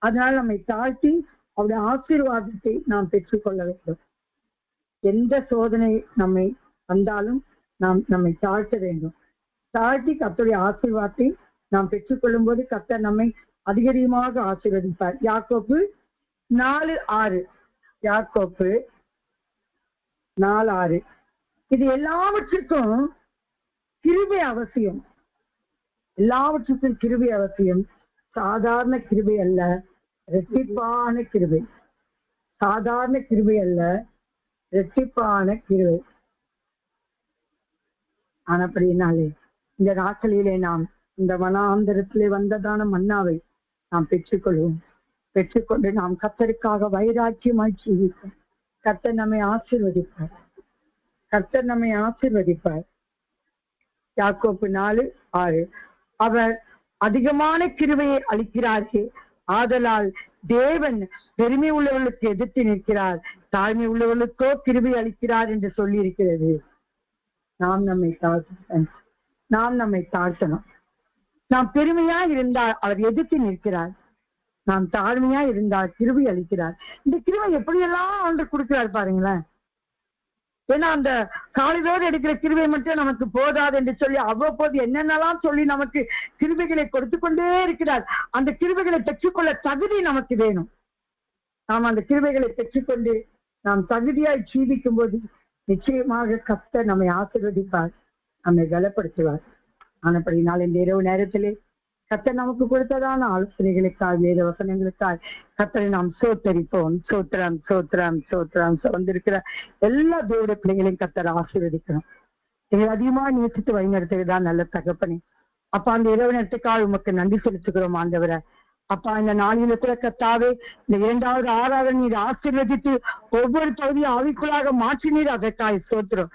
அதனால நம்மை தாழ்த்தி அவருடைய ஆசீர்வாதத்தை நாம் பெற்றுக்கொள்ள வேண்டும். எந்த சோதனை நம்மை வந்தாலும் நாம் நம்மை தாழ்த்த வேண்டும். தாழ்த்தி கர்த்தருடைய ஆசீர்வாதத்தை நாம் பெற்றுக்கொள்ளும் போது கர்த்தர் நம்மை அதிகமாக ஆசீர்வதிப்பார். யாக்கோப்பு 4:6. யாக்கோப்பு 4:6. இது எல்லாவற்றுக்கும் கிருபை அவசியம். எல்லாவற்றுக்கும் கிருபை அவசியம். சாதாரண கிருபை அல்ல, இரட்டிப்பான கிருபை. சாதாரண கிருபை அல்ல, இரட்டிப்பான கிருபை. ஆனப்படினாலே இந்த நாட்களிலே நாம் இந்த வனாந்தரத்திலே வந்ததான மன்னாவை நாம் பெற்றுக்கொள்வோம். பெற்றுக்கொண்டு நாம் கர்த்தருக்காக வைராக்கியமாய் ஜீவிப்போம். கர்த்தர் நம்மை ஆசீர்வதிப்பார். கர்த்தர் நம்மை ஆசீர்வதிப்பார். யாக்கோப்பு 4:6. அவர் அதிகமான கிருபையை அளிக்கிறார்கள். ஆதலால் தேவன் பெருமை உள்ளவர்களுக்கு எதிர்த்து நிற்கிறார், தாழ்மை உள்ளவர்களுக்கோ கிருபை அளிக்கிறார் என்று சொல்லி இருக்கிறது. நாம் நம்மை தாழ்த்தணும். நாம் பெருமையா இருந்தால் அவர் எதிர்த்து நிற்கிறார். நாம் தாழ்மையா இருந்தால் கிருபை அளிக்கிறார். இந்த கிருபை எப்படியெல்லாம் ஒன்று கொடுக்கிறார் பாருங்களேன். ஏன்னா அந்த காலையோடு எடுக்கிற கிருபை மட்டும் நமக்கு போதாது என்று சொல்லி அவ்வப்போது என்னென்னலாம் சொல்லி நமக்கு கிருபைகளை கொடுத்து கொண்டே இருக்கிறார். அந்த கிருபைகளை பெற்றுக்கொள்ள தகுதி நமக்கு வேணும். நாம் அந்த கிருபைகளை பெற்றுக்கொண்டு நாம் தகுதியாய் ஜீவிக்கும் போது நிச்சயமாக கர்த்தர் நம்மை ஆசீர்வதிப்பார், நம்மை பலப்படுத்துவார். ஆனபடினால் இந்த இரவு நேரத்திலே கர்த்தர் நமக்கு கொடுத்ததான ஆலோசனைகளுக்காக, வேத வசனங்களுக்காக கர்த்தரை நாம் சோத்தரிப்போம். சோத்திரம் சோத்திரம் சோத்திரம். வந்திருக்கிற எல்லா தேவடைய பிள்ளைகளையும் கர்த்தர் ஆசீர்வதிக்கணும். இதை அதிகமா நேசித்து வழிநடத்துவதுதான் நல்ல தகப்பனே. அப்பா, அந்த இரவு நேரத்துக்காக உமக்கு நன்றி செலுத்துகிறோம் ஆண்டவரை. அப்பா, இந்த நாளில கூட கர்த்தாவே இந்த 2வது ஆறாவது நீர் ஆசீர்வதித்து ஒவ்வொரு பகுதியும் ஆவிக்குள்ளாக மாற்றினீர். அதற்காக சோத்திரம்.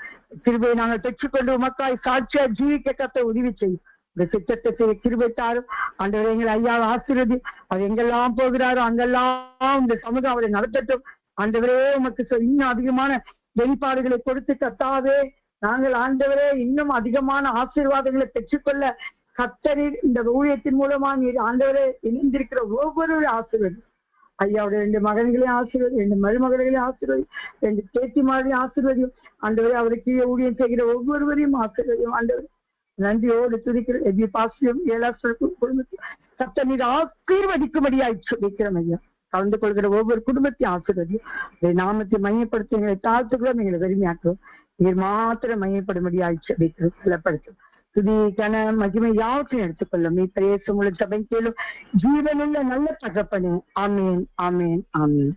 கிருபையை நாங்கள் பெற்றுக்கொண்டு உமக்காய் சாட்சியா ஜீவிக்க கர்த்தர் உதவி செய்யும். இந்த சித்தத்தை செய்ய கிருபை தாரும் ஆண்டவரை. எங்கள் ஐயாவை ஆசீர்வதி. அவர் எங்கெல்லாம் போகிறாரோ அங்கெல்லாம் இந்த சமூகம் அவரை நடத்தட்டும் ஆண்டவரே. உமக்கு இன்னும் அதிகமான வெளிப்பாடுகளை கொடுத்து கர்த்தாவே நாங்கள் ஆண்டவரே இன்னும் அதிகமான ஆசீர்வாதங்களை பெற்றுக்கொள்ள கர்த்தரின் இந்த ஊழியத்தின் மூலமா நீர் ஆண்டவரே இணைந்திருக்கிற ஒவ்வொரு ஆசீர்வதி. ஐயாவுடைய 2 மகன்களையும் ஆசீர்வதி, 2 மருமகளையும் ஆசீர்வதி, 2 பேத்திமாரையும் ஆசீர்வதியும் ஆண்டவரே. அவருக்கு ஊழியம் செய்கிற ஒவ்வொருவரையும் ஆசீர்வதியும் ஆண்டவரே. நன்றியோடு துதிக்கிற எபி பாசியம் குடும்பத்தில் கர்த்தர் நீர் ஆசீர்வதிக்கும்படியாய் சொல்லிக்கிறோம் ஐயா. கலந்து கொள்கிற ஒவ்வொரு குடும்பத்தையும் ஆசீர்வதியும். நாமத்தை மையப்படுத்தி எங்களை தாழ்த்துக்கிறோம், எங்களை வெறுமையாக்குறோம். நீர் மாத்திரம் மையப்படும்படியாய் சொல்லிக்கிறோம், பலப்படுத்தும். துதி கன மகிமை யாவற்றையும் எடுத்துக்கொள்ளும். நீ பிரேசம் உள்ள சபை கேளும் ஜீவனுள்ள நல்ல தகப்பனே. ஆமேன் ஆமேன் ஆமேன்.